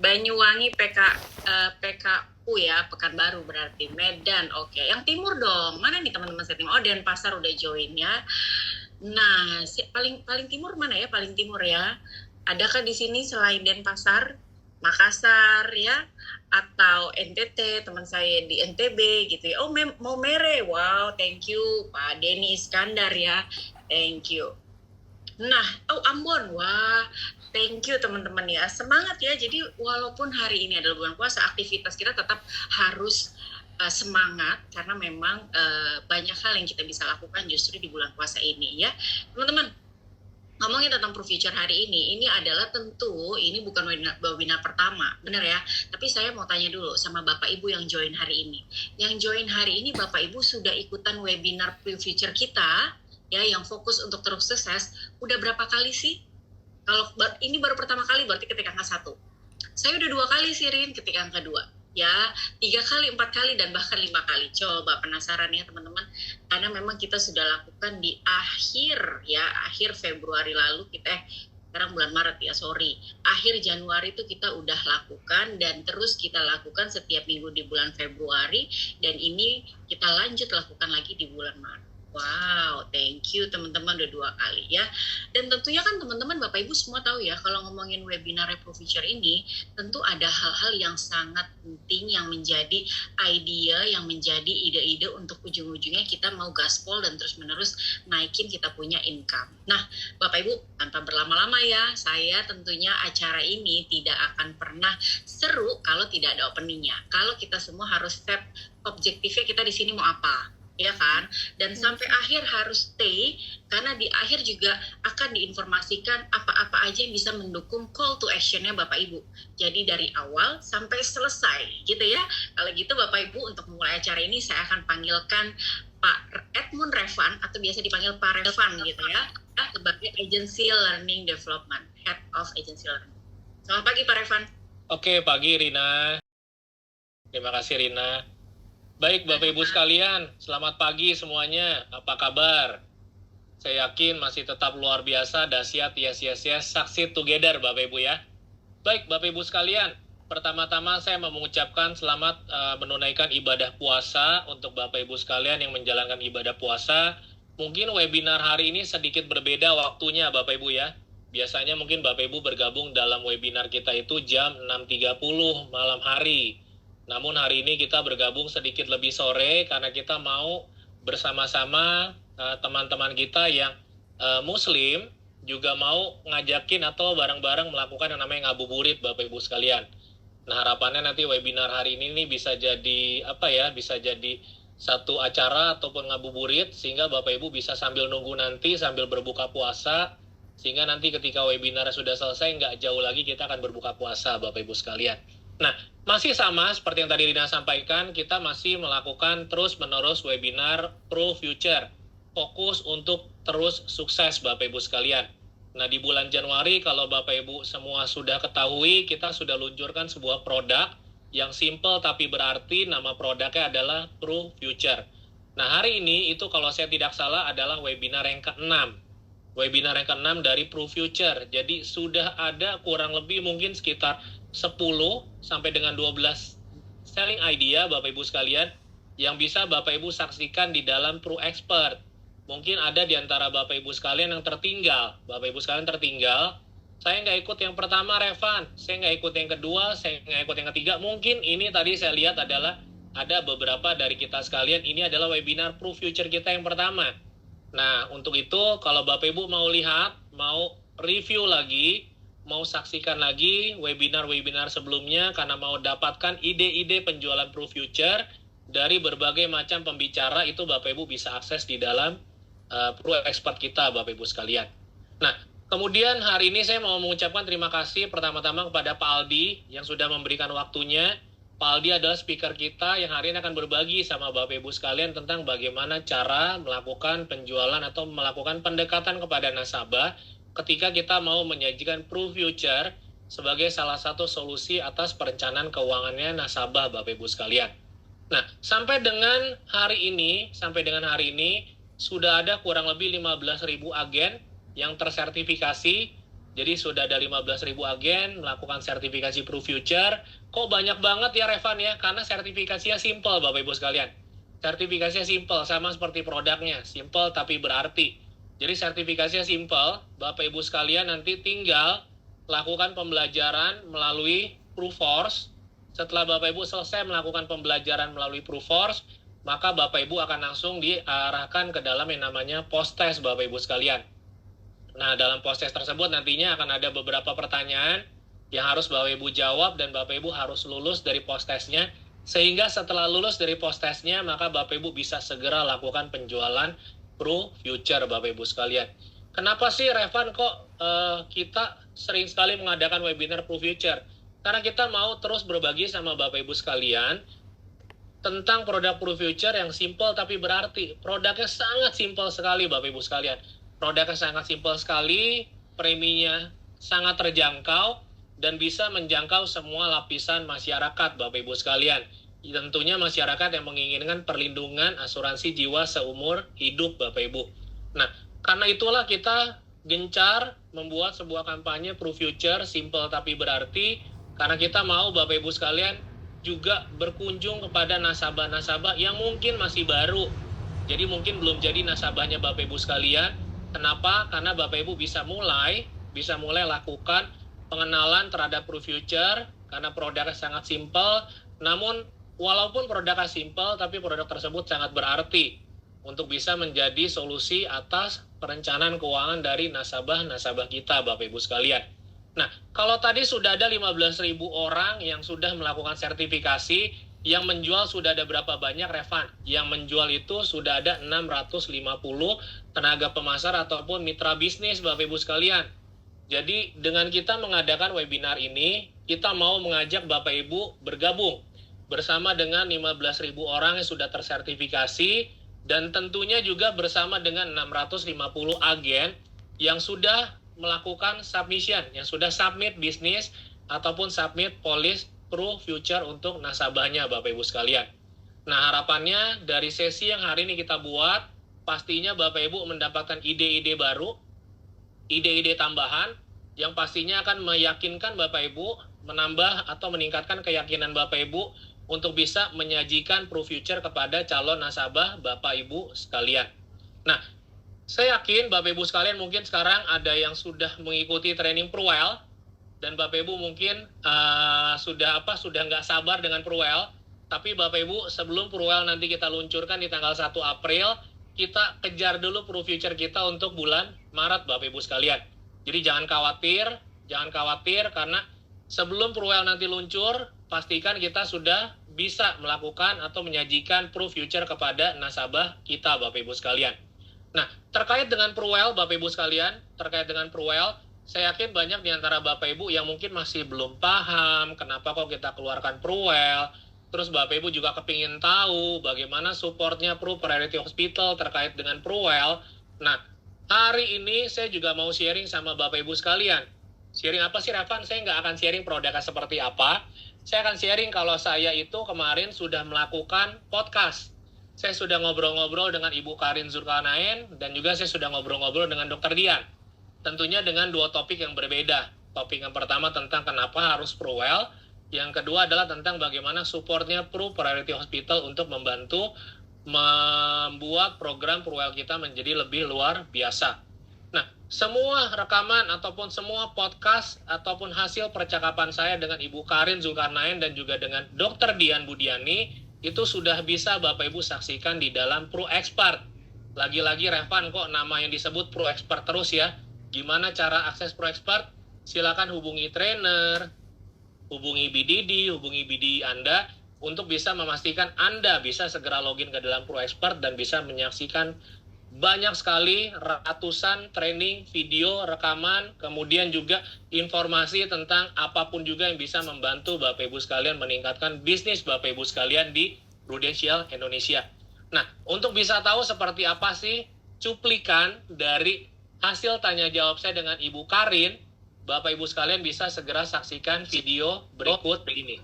Banyuwangi PKU ya, Pekanbaru berarti. Medan, oke. Yang timur dong. Mana nih teman-teman saya timur? Oh, Denpasar udah join ya. Nah, paling paling timur mana ya? Paling timur ya. Adakah di sini selain Denpasar, Makassar ya, atau NTT, teman saya di NTB gitu ya. Oh, mau Mere. Wow, thank you Pak Denny Iskandar ya. Thank you. Nah, oh Ambon, wah, thank you teman-teman ya, semangat ya. Jadi walaupun hari ini adalah bulan puasa, aktivitas kita tetap harus semangat karena memang banyak hal yang kita bisa lakukan justru di bulan puasa ini ya, teman-teman. Ngomongin tentang Pro Future hari ini adalah tentu ini bukan webinar pertama, benar ya. Tapi saya mau tanya dulu sama Bapak Ibu yang join hari ini. Yang join hari ini Bapak Ibu sudah ikutan webinar Pro Future kita, ya, yang fokus untuk terus sukses, udah berapa kali sih? Kalau ini baru pertama kali berarti ketika angka 1. Saya udah 2 kali sih Rin ketika angka 2. Ya, 3 kali, 4 kali, dan bahkan 5 kali. Coba penasaran ya teman-teman, karena memang kita sudah lakukan di akhir Februari lalu, sekarang bulan Maret ya, akhir Januari itu kita udah lakukan, dan terus kita lakukan setiap minggu di bulan Februari, dan ini kita lanjut lakukan lagi di bulan Maret. Wow, thank you teman-teman, udah 2 kali ya. Dan tentunya kan teman-teman Bapak Ibu semua tahu ya, kalau ngomongin webinar Pro Future ini, tentu ada hal-hal yang sangat penting yang menjadi idea, yang menjadi ide-ide untuk ujung-ujungnya kita mau gaspol dan terus-menerus naikin kita punya income. Nah, Bapak Ibu, tanpa berlama-lama ya, saya tentunya acara ini tidak akan pernah seru kalau tidak ada openingnya. Kalau kita semua harus set objektifnya, kita di sini mau apa, ya kan? Dan sampai akhir harus stay, karena di akhir juga akan diinformasikan apa-apa aja yang bisa mendukung call to action-nya Bapak Ibu. Jadi dari awal sampai selesai gitu ya. Kalau gitu Bapak Ibu, untuk memulai acara ini saya akan panggilkan Pak Edmund Revan, atau biasa dipanggil Pak Revan gitu ya, sebagai Agency Learning Development, Head of Agency Learning. Selamat pagi Pak Revan. Oke, pagi Rina. Terima kasih Rina. Baik Bapak Ibu sekalian, selamat pagi semuanya. Apa kabar? Saya yakin masih tetap luar biasa, dahsyat, yes, succeed together Bapak Ibu ya. Baik Bapak Ibu sekalian, pertama-tama saya mau mengucapkan selamat menunaikan ibadah puasa untuk Bapak Ibu sekalian yang menjalankan ibadah puasa. Mungkin webinar hari ini sedikit berbeda waktunya Bapak Ibu ya. Biasanya mungkin Bapak Ibu bergabung dalam webinar kita itu jam 6.30 malam hari. Namun hari ini kita bergabung sedikit lebih sore karena kita mau bersama-sama teman-teman kita yang Muslim juga mau ngajakin atau bareng-bareng melakukan yang namanya ngabuburit Bapak Ibu sekalian. Nah, harapannya nanti webinar hari ini bisa jadi bisa jadi satu acara ataupun ngabuburit sehingga Bapak Ibu bisa sambil nunggu nanti sambil berbuka puasa, sehingga nanti ketika webinar sudah selesai nggak jauh lagi kita akan berbuka puasa Bapak Ibu sekalian. Nah, masih sama seperti yang tadi Rina sampaikan, kita masih melakukan terus-menerus webinar Pro Future, fokus untuk terus sukses Bapak Ibu sekalian. Nah, di bulan Januari kalau Bapak Ibu semua sudah ketahui, kita sudah luncurkan sebuah produk yang simple tapi berarti, nama produknya adalah Pro Future. Nah, hari ini itu kalau saya tidak salah adalah webinar yang ke-6. Webinar yang ke-6 dari Pro Future. Jadi sudah ada kurang lebih mungkin sekitar 10 sampai dengan 12 selling idea Bapak Ibu sekalian yang bisa Bapak Ibu saksikan di dalam Pro Expert. Mungkin ada di antara Bapak Ibu sekalian yang tertinggal. Bapak Ibu sekalian tertinggal, saya nggak ikut yang pertama Revan, saya nggak ikut yang kedua, saya nggak ikut yang ketiga. Mungkin ini tadi saya lihat adalah ada beberapa dari kita sekalian, ini adalah webinar Pro Future kita yang pertama. Nah, untuk itu kalau Bapak Ibu mau lihat, mau review lagi, mau saksikan lagi webinar-webinar sebelumnya karena mau dapatkan ide-ide penjualan Pro Future dari berbagai macam pembicara, itu Bapak Ibu bisa akses di dalam Pro Expert kita Bapak Ibu sekalian. Nah, kemudian hari ini saya mau mengucapkan terima kasih pertama-tama kepada Pak Aldi yang sudah memberikan waktunya. Pak Aldi adalah speaker kita yang hari ini akan berbagi sama Bapak Ibu sekalian tentang bagaimana cara melakukan penjualan atau melakukan pendekatan kepada nasabah ketika kita mau menyajikan Pro Future sebagai salah satu solusi atas perencanaan keuangannya nasabah Bapak Ibu sekalian. Nah, sampai dengan hari ini sudah ada kurang lebih 15.000 agen yang tersertifikasi Jadi sudah ada 15.000 agen melakukan sertifikasi Pro Future. Kok banyak banget ya Revan ya? Karena sertifikasinya simple Bapak Ibu sekalian. Sertifikasinya simple, sama seperti produknya. Simple tapi berarti. Jadi sertifikasinya simple, Bapak Ibu sekalian nanti tinggal lakukan pembelajaran melalui Proofforce. Setelah Bapak Ibu selesai melakukan pembelajaran melalui Proofforce, maka Bapak Ibu akan langsung diarahkan ke dalam yang namanya post-test Bapak Ibu sekalian. Nah, dalam post-test tersebut nantinya akan ada beberapa pertanyaan yang harus Bapak Ibu jawab dan Bapak Ibu harus lulus dari post-testnya. Sehingga setelah lulus dari post-testnya, maka Bapak Ibu bisa segera lakukan penjualan Pro Future Bapak Ibu sekalian. Kenapa sih Revan kok kita sering sekali mengadakan webinar Pro Future? Karena kita mau terus berbagi sama Bapak Ibu sekalian tentang produk Pro Future yang simple tapi berarti. Produknya sangat simple sekali Bapak Ibu sekalian. Produknya sangat simpel sekali, preminya sangat terjangkau, dan bisa menjangkau semua lapisan masyarakat, Bapak Ibu sekalian. Tentunya masyarakat yang menginginkan perlindungan asuransi jiwa seumur hidup, Bapak Ibu. Nah, karena itulah kita gencar membuat sebuah kampanye Pro Future, simple tapi berarti, karena kita mau Bapak Ibu sekalian juga berkunjung kepada nasabah-nasabah yang mungkin masih baru. Jadi mungkin belum jadi nasabahnya Bapak Ibu sekalian. Kenapa? Karena Bapak Ibu bisa mulai lakukan pengenalan terhadap Pro Future karena produknya sangat simpel. Namun walaupun produknya simpel, tapi produk tersebut sangat berarti untuk bisa menjadi solusi atas perencanaan keuangan dari nasabah-nasabah kita, Bapak Ibu sekalian. Nah, kalau tadi sudah ada 15.000 orang yang sudah melakukan sertifikasi, yang menjual sudah ada berapa banyak, Revan? Yang menjual itu sudah ada 650 tenaga pemasar ataupun mitra bisnis, Bapak Ibu sekalian. Jadi dengan kita mengadakan webinar ini, kita mau mengajak Bapak Ibu bergabung bersama dengan 15.000 orang yang sudah tersertifikasi, dan tentunya juga bersama dengan 650 agen yang sudah melakukan submission, yang sudah submit bisnis ataupun submit polis Pro Future untuk nasabahnya Bapak Ibu sekalian. Nah, harapannya dari sesi yang hari ini kita buat, pastinya Bapak Ibu mendapatkan ide-ide baru, ide-ide tambahan, yang pastinya akan meyakinkan Bapak Ibu, menambah atau meningkatkan keyakinan Bapak Ibu untuk bisa menyajikan Pro Future kepada calon nasabah Bapak Ibu sekalian. Nah, saya yakin Bapak Ibu sekalian mungkin sekarang ada yang sudah mengikuti training Pruwell, dan Bapak Ibu mungkin sudah nggak sabar dengan Pruwell. Tapi Bapak Ibu, sebelum Pruwell nanti kita luncurkan di tanggal 1 April, kita kejar dulu Pro Future kita untuk bulan Maret Bapak Ibu sekalian. Jadi jangan khawatir karena sebelum Pruwell nanti luncur, pastikan kita sudah bisa melakukan atau menyajikan Pro Future kepada nasabah kita Bapak Ibu sekalian. Nah, terkait dengan Pruwell Bapak Ibu sekalian, saya yakin banyak di antara Bapak Ibu yang mungkin masih belum paham kenapa kok kita keluarkan Pruwell. Terus Bapak Ibu juga kepingin tahu bagaimana supportnya Pro Priority Hospital terkait dengan Pruwell. Nah, hari ini saya juga mau sharing sama Bapak Ibu sekalian. Sharing apa sih, Revan? Saya nggak akan sharing produknya seperti apa. Saya akan sharing kalau saya itu kemarin sudah melakukan podcast. Saya sudah ngobrol-ngobrol dengan Ibu Karin Zulkarnain, dan juga saya sudah ngobrol-ngobrol dengan Dr. Dian. Tentunya dengan dua topik yang berbeda. Topik yang pertama tentang kenapa harus Pruwell, yang kedua adalah tentang bagaimana supportnya Pro Priority Hospital untuk membantu membuat program Pruwell kita menjadi lebih luar biasa. Nah, semua rekaman ataupun semua podcast ataupun hasil percakapan saya dengan Ibu Karin Zulkarnain dan juga dengan Dr. Dian Budiani itu sudah bisa Bapak Ibu saksikan di dalam Pro Expert. Lagi-lagi Revan kok nama yang disebut Pro Expert terus ya. Gimana cara akses Pro Expert? Silakan hubungi trainer, hubungi BDD, hubungi BD Anda untuk bisa memastikan Anda bisa segera login ke dalam Pro Expert dan bisa menyaksikan banyak sekali ratusan training, video, rekaman, kemudian juga informasi tentang apapun juga yang bisa membantu Bapak Ibu sekalian meningkatkan bisnis Bapak Ibu sekalian di Prudential Indonesia. Nah, untuk bisa tahu seperti apa sih cuplikan dari hasil tanya jawab saya dengan Ibu Karin, Bapak Ibu sekalian bisa segera saksikan video berikut ini.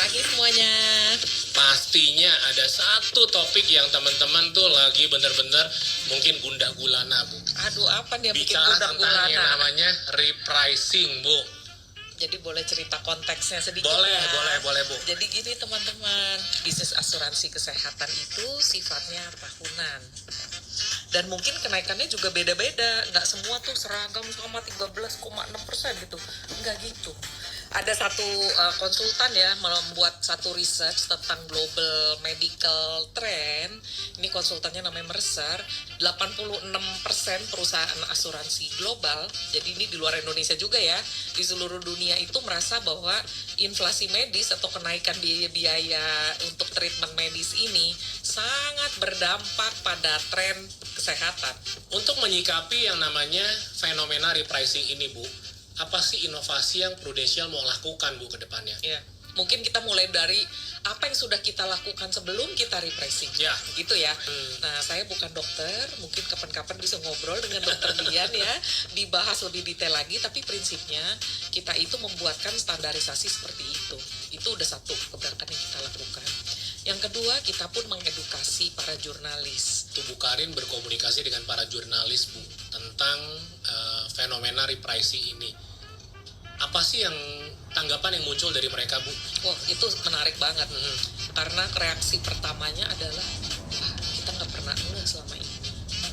Pagi semuanya. Pastinya ada satu topik yang teman-teman tuh lagi bener-bener mungkin gundah gulana, Bu. Aduh, apa nih yang bikin Bicara gundah tentang yang gulana? namanya repricing, Bu. Jadi boleh cerita konteksnya sedikit Boleh, ya? boleh, Bu. Jadi gini teman-teman, bisnis asuransi kesehatan itu sifatnya tahunan. Dan mungkin kenaikannya juga beda-beda. Nggak semua tuh seragam sama 13,6% gitu. Nggak gitu. Ada satu konsultan ya membuat satu research tentang global medical trend. Ini konsultannya namanya Mercer. 86% perusahaan asuransi global, jadi ini di luar Indonesia juga ya, di seluruh dunia itu merasa bahwa inflasi medis atau kenaikan biaya-biaya untuk treatment medis ini sangat berdampak pada tren kesehatan. Untuk menyikapi yang namanya fenomena repricing ini, Bu, apa sih inovasi yang Prudential mau lakukan, Bu, ke depannya? Ya, mungkin kita mulai dari apa yang sudah kita lakukan sebelum kita repricing. Ya. Gitu ya. Nah, saya bukan dokter, mungkin kapan-kapan bisa ngobrol dengan dokter Dian ya, dibahas lebih detail lagi, tapi prinsipnya kita itu membuatkan standarisasi seperti itu. Itu udah satu keberangkatan yang kita lakukan. Yang kedua, kita pun mengedukasi para jurnalis. Itu Bu Karin berkomunikasi dengan para jurnalis, Bu, tentang fenomena repricing ini. Apa sih yang tanggapan yang muncul dari mereka, Bu? Wah, itu menarik banget. Karena reaksi pertamanya adalah, wah, kita nggak pernah ngeh selama ini.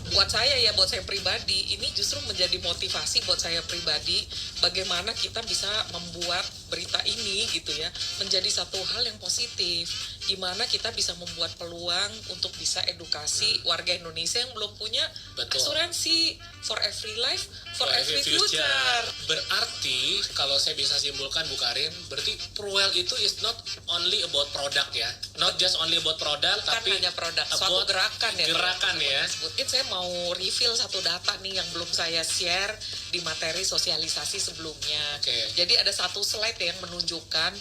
Buat saya pribadi, ini justru menjadi motivasi buat saya pribadi, bagaimana kita bisa membuat berita ini gitu ya, menjadi satu hal yang positif, gimana kita bisa membuat peluang untuk bisa edukasi warga Indonesia yang belum punya asuransi for every life, for every future. Berarti, kalau saya bisa simpulkan, Bu Karin, berarti Pruwell itu is not only about produk ya, not just only about produk, Bukan tapi hanya produk, suatu about gerakan ya. Gerakan ya. Mungkin saya mau reveal satu data nih yang belum saya share di materi sosialisasi sebelumnya. Jadi ada satu slide yang menunjukkan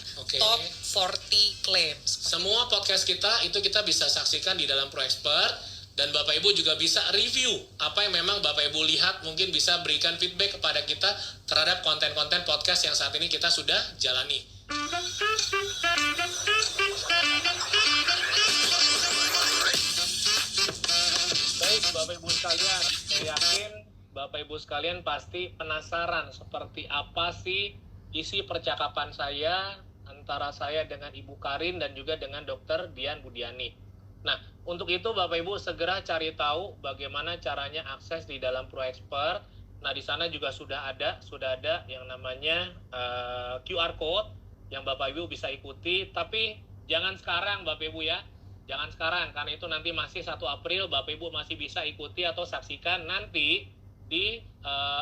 top 40 claims. Semua podcast kita itu kita bisa saksikan di dalam ProExpert, dan Bapak Ibu juga bisa review apa yang memang Bapak Ibu lihat, mungkin bisa berikan feedback kepada kita terhadap konten-konten podcast yang saat ini kita sudah jalani. Baik Bapak Ibu sekalian, saya yakin Bapak Ibu sekalian pasti penasaran seperti apa sih isi percakapan saya antara saya dengan Ibu Karin dan juga dengan Dr. Dian Budiani. Nah, untuk itu Bapak Ibu segera cari tahu bagaimana caranya akses di dalam ProExpert. Nah, di sana juga sudah ada yang namanya QR code yang Bapak Ibu bisa ikuti, tapi jangan sekarang Bapak Ibu ya. Jangan sekarang, karena itu nanti masih 1 April, Bapak Ibu masih bisa ikuti atau saksikan nanti di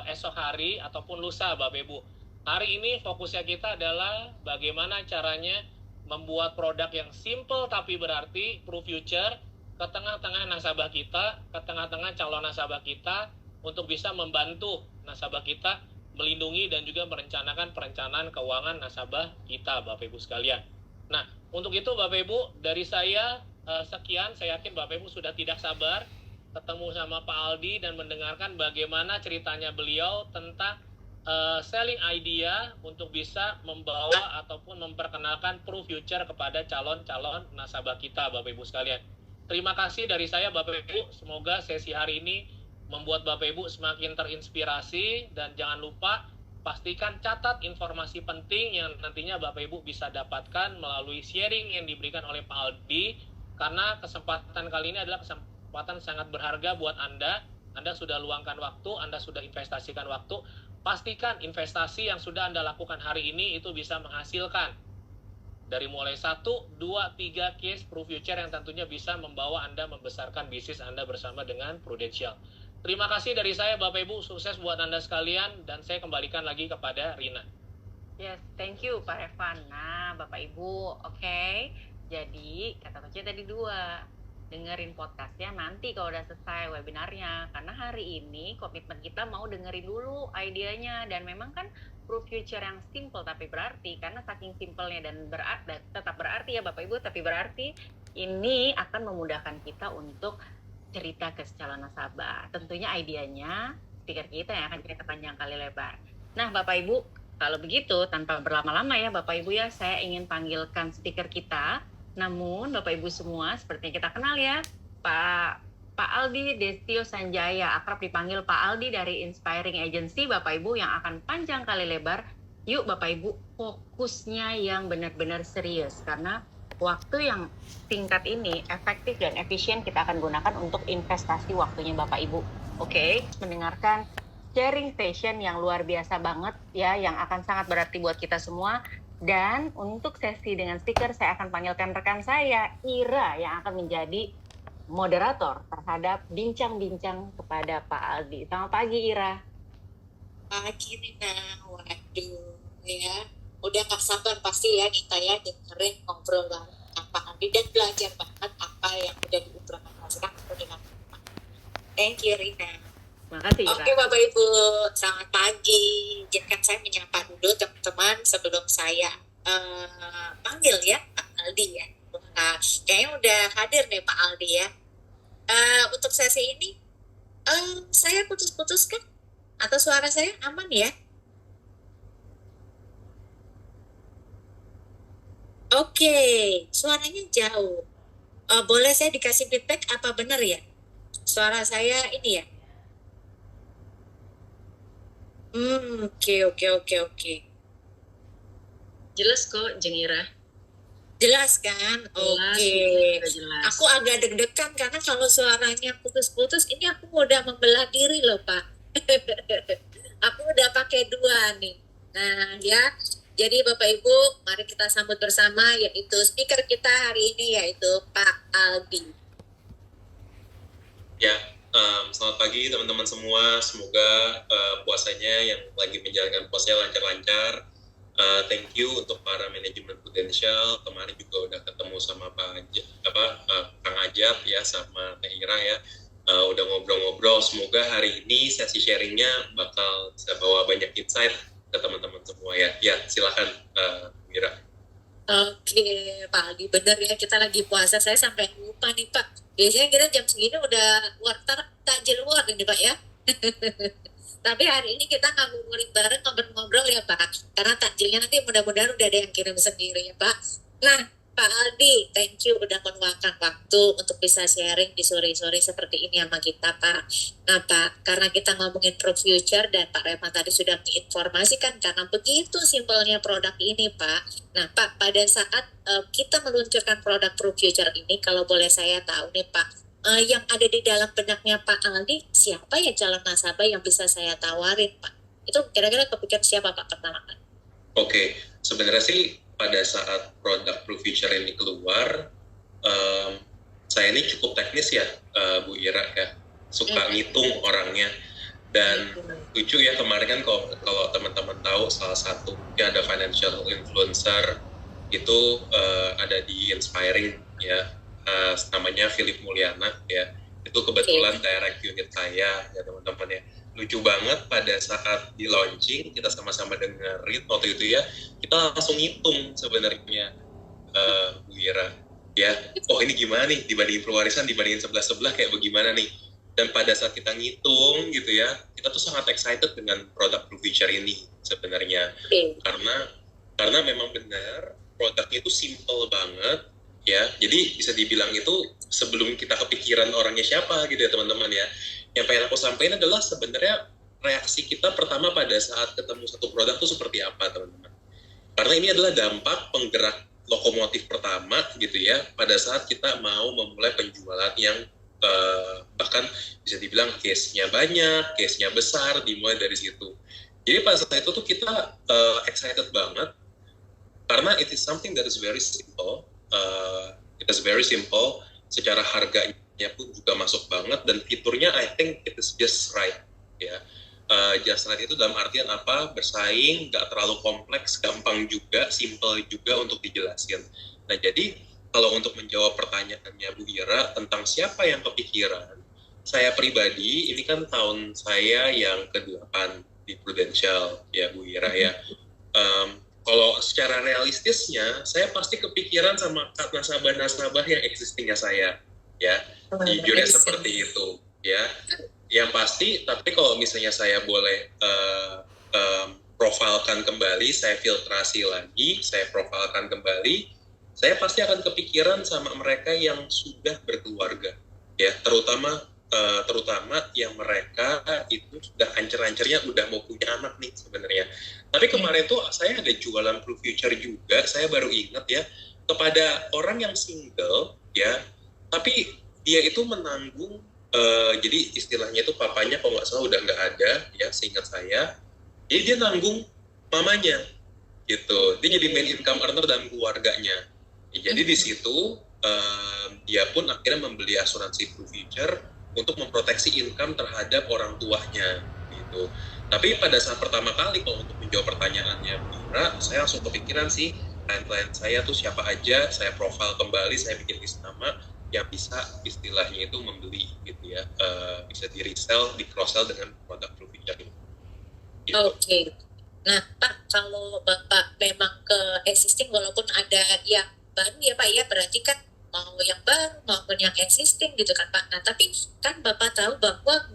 esok hari ataupun lusa Bapak Ibu. Hari ini fokusnya kita adalah bagaimana caranya membuat produk yang simple tapi berarti PruFuture ke tengah-tengah nasabah kita, ke tengah-tengah calon nasabah kita, untuk bisa membantu nasabah kita melindungi dan juga merencanakan perencanaan keuangan nasabah kita, Bapak Ibu sekalian. Nah, untuk itu Bapak Ibu, dari saya sekian, saya yakin Bapak Ibu sudah tidak sabar ketemu sama Pak Aldi dan mendengarkan bagaimana ceritanya beliau tentang selling idea untuk bisa membawa ataupun memperkenalkan PruFuture kepada calon-calon nasabah kita, Bapak Ibu sekalian. Terima kasih dari saya Bapak Ibu, semoga sesi hari ini membuat Bapak Ibu semakin terinspirasi, dan jangan lupa pastikan catat informasi penting yang nantinya Bapak Ibu bisa dapatkan melalui sharing yang diberikan oleh Pak Aldi, karena kesempatan kali ini adalah kesempatan sangat berharga buat Anda. Anda sudah luangkan waktu, Anda sudah investasikan waktu. Pastikan investasi yang sudah Anda lakukan hari ini itu bisa menghasilkan dari mulai 1, 2, 3 case PruFuture yang tentunya bisa membawa Anda membesarkan bisnis Anda bersama dengan Prudential. Terima kasih dari saya Bapak Ibu, sukses buat Anda sekalian, dan saya kembalikan lagi kepada Rina. Yes, thank you Pak Evan. Nah, Bapak Ibu, oke. Jadi, kata kunci tadi 2. Dengerin podcastnya nanti kalau udah selesai webinarnya, karena hari ini komitmen kita mau dengerin dulu idenya, dan memang kan PruFuture yang simple tapi berarti, karena saking simpelnya dan tetap berarti ya Bapak Ibu, tapi berarti ini akan memudahkan kita untuk cerita ke calon nasabah. Tentunya idenya speaker kita yang akan cerita panjang kali lebar. Nah Bapak Ibu, kalau begitu tanpa berlama-lama ya Bapak Ibu ya, saya ingin panggilkan speaker kita Namun Bapak Ibu semua, seperti yang kita kenal ya, Pak Aldi Destio Sanjaya, akrab dipanggil Pak Aldi dari Inspiring Agency, Bapak Ibu yang akan panjang kali lebar. Yuk Bapak Ibu, fokusnya yang benar-benar serius, karena waktu yang singkat ini efektif dan efisien kita akan gunakan untuk investasi waktunya Bapak Ibu. Oke, mendengarkan sharing session yang luar biasa banget ya, yang akan sangat berarti buat kita semua. Dan untuk sesi dengan speaker, saya akan panggilkan rekan saya, Ira, yang akan menjadi moderator terhadap bincang-bincang kepada Pak Aldi. Selamat pagi, Ira. Pagi Rina, waduh ya, udah gak sabar pasti ya kita ya dengerin ngobrol bareng dengan Pak Aldi dan belajar banget apa yang udah diimplementasikan dengan Pak. Thank you Rina. Makasih, Ira. Oke Bapak Ibu, selamat pagi. Izinkan saya menyapa dulu teman-teman sebelum saya panggil ya Pak Aldi ya. Nah, kayaknya udah hadir nih Pak Aldi ya. Untuk sesi ini, saya putus-putuskan atau suara saya aman ya? Oke, suaranya jauh. Boleh saya dikasih feedback apa benar ya? Suara saya ini ya? Oke. Jelas kok, Jeng Ira. Jelas kan? Oke. Jelas. Aku agak deg-degan karena kalau suaranya putus-putus, ini aku udah membelah diri loh Pak. Aku udah pakai 2 nih. Nah ya, jadi Bapak Ibu, mari kita sambut bersama yaitu speaker kita hari ini yaitu Pak Aldi. Ya, selamat pagi teman-teman semua. Semoga puasanya yang lagi menjalankan puasanya lancar-lancar. Thank you untuk para manajemen Prudential. Kemarin juga udah ketemu sama Kang Ajat ya, sama Teh Ira ya. Udah ngobrol-ngobrol. Semoga hari ini sesi sharingnya bakal bisa bawa banyak insight ke teman-teman semua ya. Ya, silakan Ira. Oke, Pak Aldi, bener ya, kita lagi puasa. Saya sampai lupa nih Pak. Biasanya kita jam segini udah takjil luar ini Pak ya. Tapi hari ini kita ngabuburit bareng, ngobrol-ngobrol ya Pak. Karena takjilnya nanti mudah-mudahan udah ada yang kirim sendiri ya Pak. Nah, Pak Aldi, thank you udah meluangkan waktu untuk bisa sharing di sore-sore seperti ini sama kita Pak. Nah Pak, karena kita ngomongin Pro Future dan Pak Reman tadi sudah menginformasikan karena begitu simpelnya produk ini Pak. Nah Pak, pada saat kita meluncurkan produk Pro Future ini, kalau boleh saya tahu nih Pak, yang ada di dalam benaknya Pak Aldi, siapa ya calon nasabah yang bisa saya tawarin Pak? Itu kira-kira kepikiran siapa Pak pertama kali? Oke, sebenarnya sih pada saat produk Pro Future ini keluar, saya ini cukup teknis ya, Bu Ira ya, suka ngitung orangnya. Dan lucu ya, kemarin kan kalau teman-teman tahu salah satu yang ada financial influencer itu ada di Inspiring ya, namanya Philip Mulyana ya. Itu kebetulan direct unit saya ya teman-teman ya. Lucu banget pada saat di launching kita sama-sama dengerin waktu itu ya, kita langsung ngitung sebenarnya Bu Ira ya, oh ini gimana nih dibandingin Perwarisan, dibandingin sebelah kayak bagaimana nih. Dan pada saat kita ngitung gitu ya, kita tuh sangat excited dengan produk Pro Future ini sebenarnya. Karena memang benar produknya itu simple banget ya. Jadi bisa dibilang itu sebelum kita kepikiran orangnya siapa gitu ya teman-teman ya. Yang pengen aku sampaikan adalah sebenarnya reaksi kita pertama pada saat ketemu satu produk itu seperti apa teman-teman. Karena ini adalah dampak penggerak lokomotif pertama gitu ya, pada saat kita mau memulai penjualan yang bahkan bisa dibilang case-nya banyak, case-nya besar, dimulai dari situ. Jadi pada saat itu tuh kita excited banget, karena it is something that is very simple, secara harganya pun juga masuk banget, dan fiturnya I think it is just right ya. Just right itu dalam artian apa? Bersaing, nggak terlalu kompleks, gampang juga, simple juga untuk dijelasin. Nah jadi kalau untuk menjawab pertanyaannya Bu Ira tentang siapa yang kepikiran, saya pribadi ini kan tahun saya yang ke-8 di Prudential ya Bu Ira ya. Kalau secara realistisnya, saya pasti kepikiran sama nasabah-nasabah yang existingnya saya ya, jujurnya seperti itu ya. Yang pasti, tapi kalau misalnya saya boleh profilkan kembali, saya filtrasi lagi, saya profilkan kembali, saya pasti akan kepikiran sama mereka yang sudah berkeluarga, ya, terutama yang mereka itu sudah ancer-ancernya udah mau punya anak nih sebenarnya. Tapi kemarin tuh saya ada jualan Blue Future juga, saya baru ingat ya, kepada orang yang single, ya, tapi dia itu menanggung, jadi istilahnya itu papanya kalau nggak salah udah nggak ada, ya, seingat saya, jadi dia nanggung mamanya, gitu. Dia jadi main income earner dan keluarganya. Jadi di situ dia pun akhirnya membeli asuransi Blue Future untuk memproteksi income terhadap orang tuanya, gitu. Tapi pada saat pertama kali kalau untuk menjawab pertanyaannya Mira, saya langsung kepikiran sih klien-klien saya tuh siapa aja, saya profile kembali, saya bikin list nama yang bisa istilahnya itu membeli, gitu ya, bisa di resell, di cross sell dengan produk Blue Future ini. Gitu. Oke. Nah, Pak, kalau Bapak memang ke existing walaupun ada yang baru ya Pak ya, berarti kan mau yang baru maupun yang existing gitu kan Pak. Nah, tapi kan Bapak tahu bahwa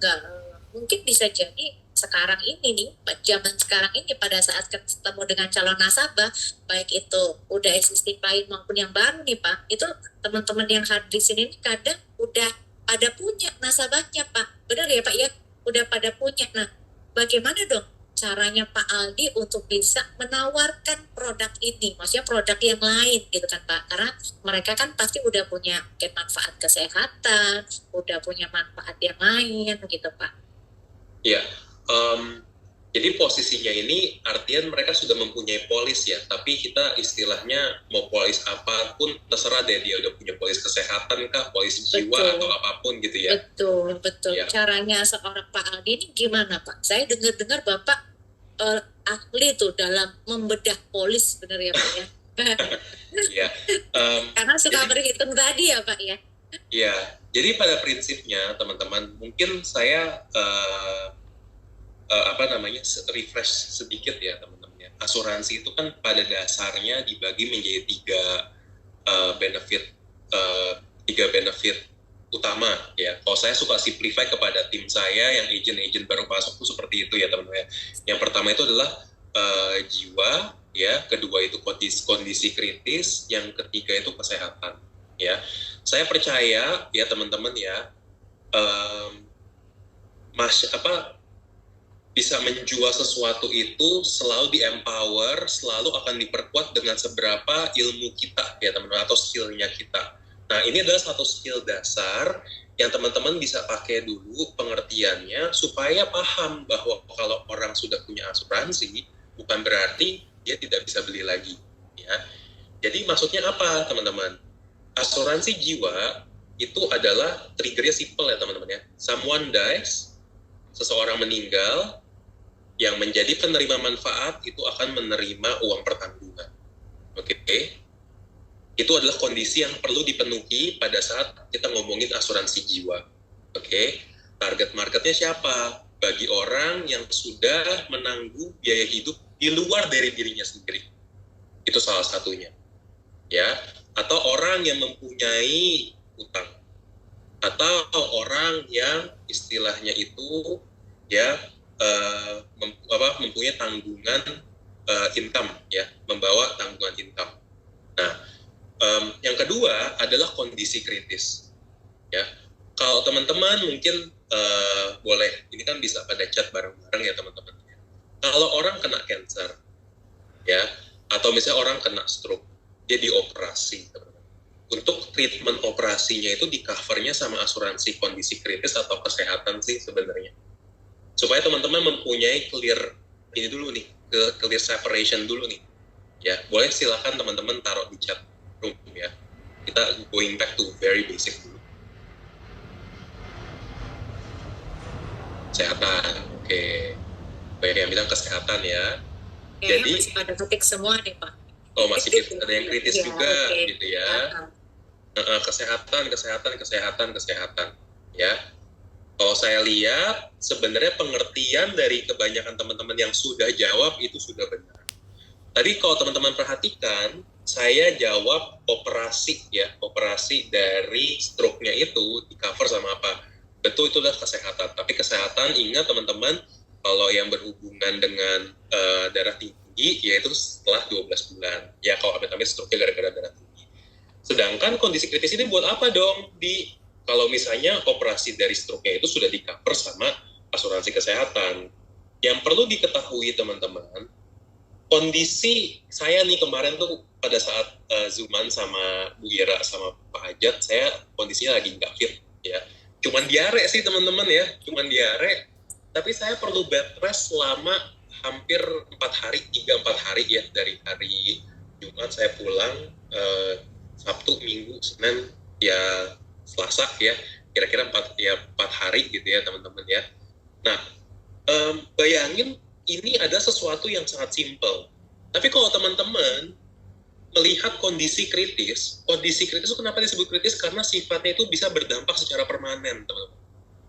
mungkin bisa jadi sekarang ini nih, zaman sekarang ini pada saat ketemu dengan calon nasabah, baik itu udah existing klien maupun yang baru nih Pak, itu teman-teman yang hadir di sini kadang udah pada punya nasabahnya Pak. Benar ya Pak ya? Udah pada punya. Nah, bagaimana dong caranya Pak Aldi untuk bisa menawarkan produk ini, maksudnya produk yang lain gitu kan Pak, karena mereka kan pasti udah punya manfaat kesehatan, udah punya manfaat yang lain gitu Pak. Iya, jadi posisinya ini artian mereka sudah mempunyai polis ya, tapi kita istilahnya mau polis apapun terserah deh, dia udah punya polis kesehatan kah, polis jiwa atau apapun gitu ya. Betul. Ya. Caranya seorang Pak Aldi ini gimana Pak? Saya dengar Bapak ahli tuh dalam membedah polis, benar ya Pak ya? Ya. Karena suka berhitung tadi ya Pak ya? Ya, jadi pada prinsipnya teman-teman, mungkin saya refresh sedikit ya teman-teman ya. Asuransi itu kan pada dasarnya dibagi menjadi tiga benefit utama ya. Kalau saya suka simplify kepada tim saya yang agent baru masuk itu seperti itu ya teman-teman ya. Yang pertama itu adalah jiwa ya, kedua itu kondisi kritis, yang ketiga itu kesehatan ya. Saya percaya ya teman-teman ya, bisa menjual sesuatu itu selalu di-empower, selalu akan diperkuat dengan seberapa ilmu kita ya teman-teman, atau skill-nya kita. Nah, ini adalah satu skill dasar yang teman-teman bisa pakai dulu pengertiannya supaya paham bahwa kalau orang sudah punya asuransi bukan berarti dia tidak bisa beli lagi ya. Jadi maksudnya apa teman-teman? Asuransi jiwa itu adalah triggernya simple ya teman-teman ya. Someone dies, seseorang meninggal, yang menjadi penerima manfaat itu akan menerima uang pertanggungan. Oke? Itu adalah kondisi yang perlu dipenuhi pada saat kita ngomongin asuransi jiwa. Oke? Target marketnya siapa? Bagi orang yang sudah menanggung biaya hidup di luar dari dirinya sendiri. Itu salah satunya. Ya, atau orang yang mempunyai utang. Atau orang yang istilahnya itu ya mempunyai tanggungan income ya, membawa tanggungan income. Nah, yang kedua adalah kondisi kritis ya. Kalau teman-teman mungkin boleh, ini kan bisa pada chat bareng-bareng ya teman-teman. Kalau orang kena cancer ya, atau misalnya orang kena stroke, dia dioperasi teman-teman. Untuk treatment operasinya itu di covernya sama asuransi kondisi kritis atau kesehatan sih sebenarnya. Supaya teman-teman mempunyai clear ini dulu nih, clear separation dulu nih. Ya, boleh silakan teman-teman taruh di chat room ya. Kita going back to very basic dulu. Kesehatan, oke. Banyak yang bilang kesehatan ya. Kayaknya Jadi masih pada topik semua nih Pak. Oh, masih ada yang kritis Ya, juga oke. gitu ya. Kesehatan ya. Kalau saya lihat sebenarnya pengertian dari kebanyakan teman-teman yang sudah jawab itu sudah benar. Tadi kalau teman-teman perhatikan, saya jawab operasi ya, operasi dari stroke-nya itu di cover sama apa? Betul, itu adalah kesehatan. Tapi kesehatan, ingat teman-teman, kalau yang berhubungan dengan darah tinggi yaitu setelah 12 bulan. Ya, kalau amit-amit stroke-nya gara-gara darah tinggi. Sedangkan kondisi kritis ini buat apa dong? Kalau misalnya operasi dari stroke-nya itu sudah di-cover sama asuransi kesehatan. Yang perlu diketahui teman-teman, kondisi saya nih kemarin tuh pada saat Zooman sama Bu Ira sama Pak Hajat, saya kondisinya lagi nggak fit ya. Cuman diare sih teman-teman ya, cuman diare. Tapi saya perlu bed rest selama hampir 3-4 hari ya, dari hari Jumat saya pulang, Sabtu, Minggu, Senin, ya Selasa ya, kira-kira 4 hari gitu ya teman-teman ya. Nah, bayangin ini ada sesuatu yang sangat simpel. Tapi kalau teman-teman melihat kondisi kritis itu kenapa disebut kritis? Karena sifatnya itu bisa berdampak secara permanen teman-teman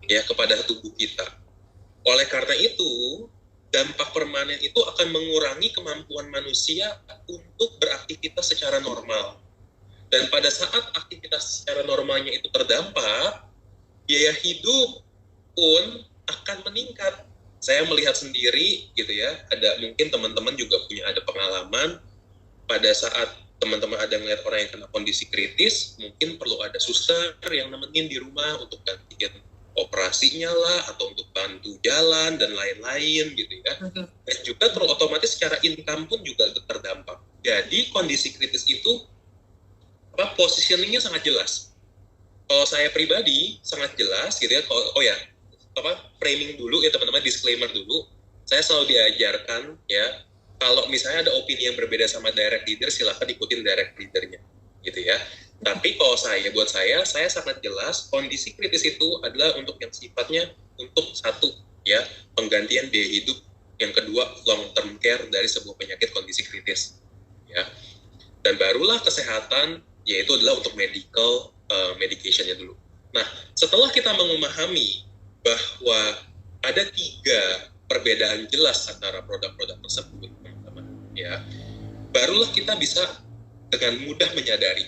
ya kepada tubuh kita. Oleh karena itu, dampak permanen itu akan mengurangi kemampuan manusia untuk beraktivitas secara normal. Dan pada saat aktivitas secara normalnya itu terdampak, biaya hidup pun akan meningkat. Saya melihat sendiri gitu ya, mungkin teman-teman juga ada pengalaman pada saat teman-teman ada ngeliat orang yang kena kondisi kritis, mungkin perlu ada suster yang nemenin di rumah untuk gantiin operasinya lah, atau untuk bantu jalan dan lain-lain gitu ya. Dan juga otomatis secara income pun juga terdampak. Jadi kondisi kritis itu positioningnya sangat jelas. Kalau saya pribadi sangat jelas gitu ya. Framing dulu ya teman-teman, disclaimer dulu. Saya selalu diajarkan ya, kalau misalnya ada opini yang berbeda sama direct leader, silakan ikutin direct leadernya gitu ya. Tapi kalau buat saya sangat jelas kondisi kritis itu adalah untuk yang sifatnya untuk satu ya, penggantian biaya hidup, yang kedua long term care dari sebuah penyakit kondisi kritis ya. Dan barulah kesehatan, yaitu adalah untuk medication-nya dulu. Nah, setelah kita memahami bahwa ada 3 perbedaan jelas antara produk-produk tersebut, teman-teman, ya, barulah kita bisa dengan mudah menyadari.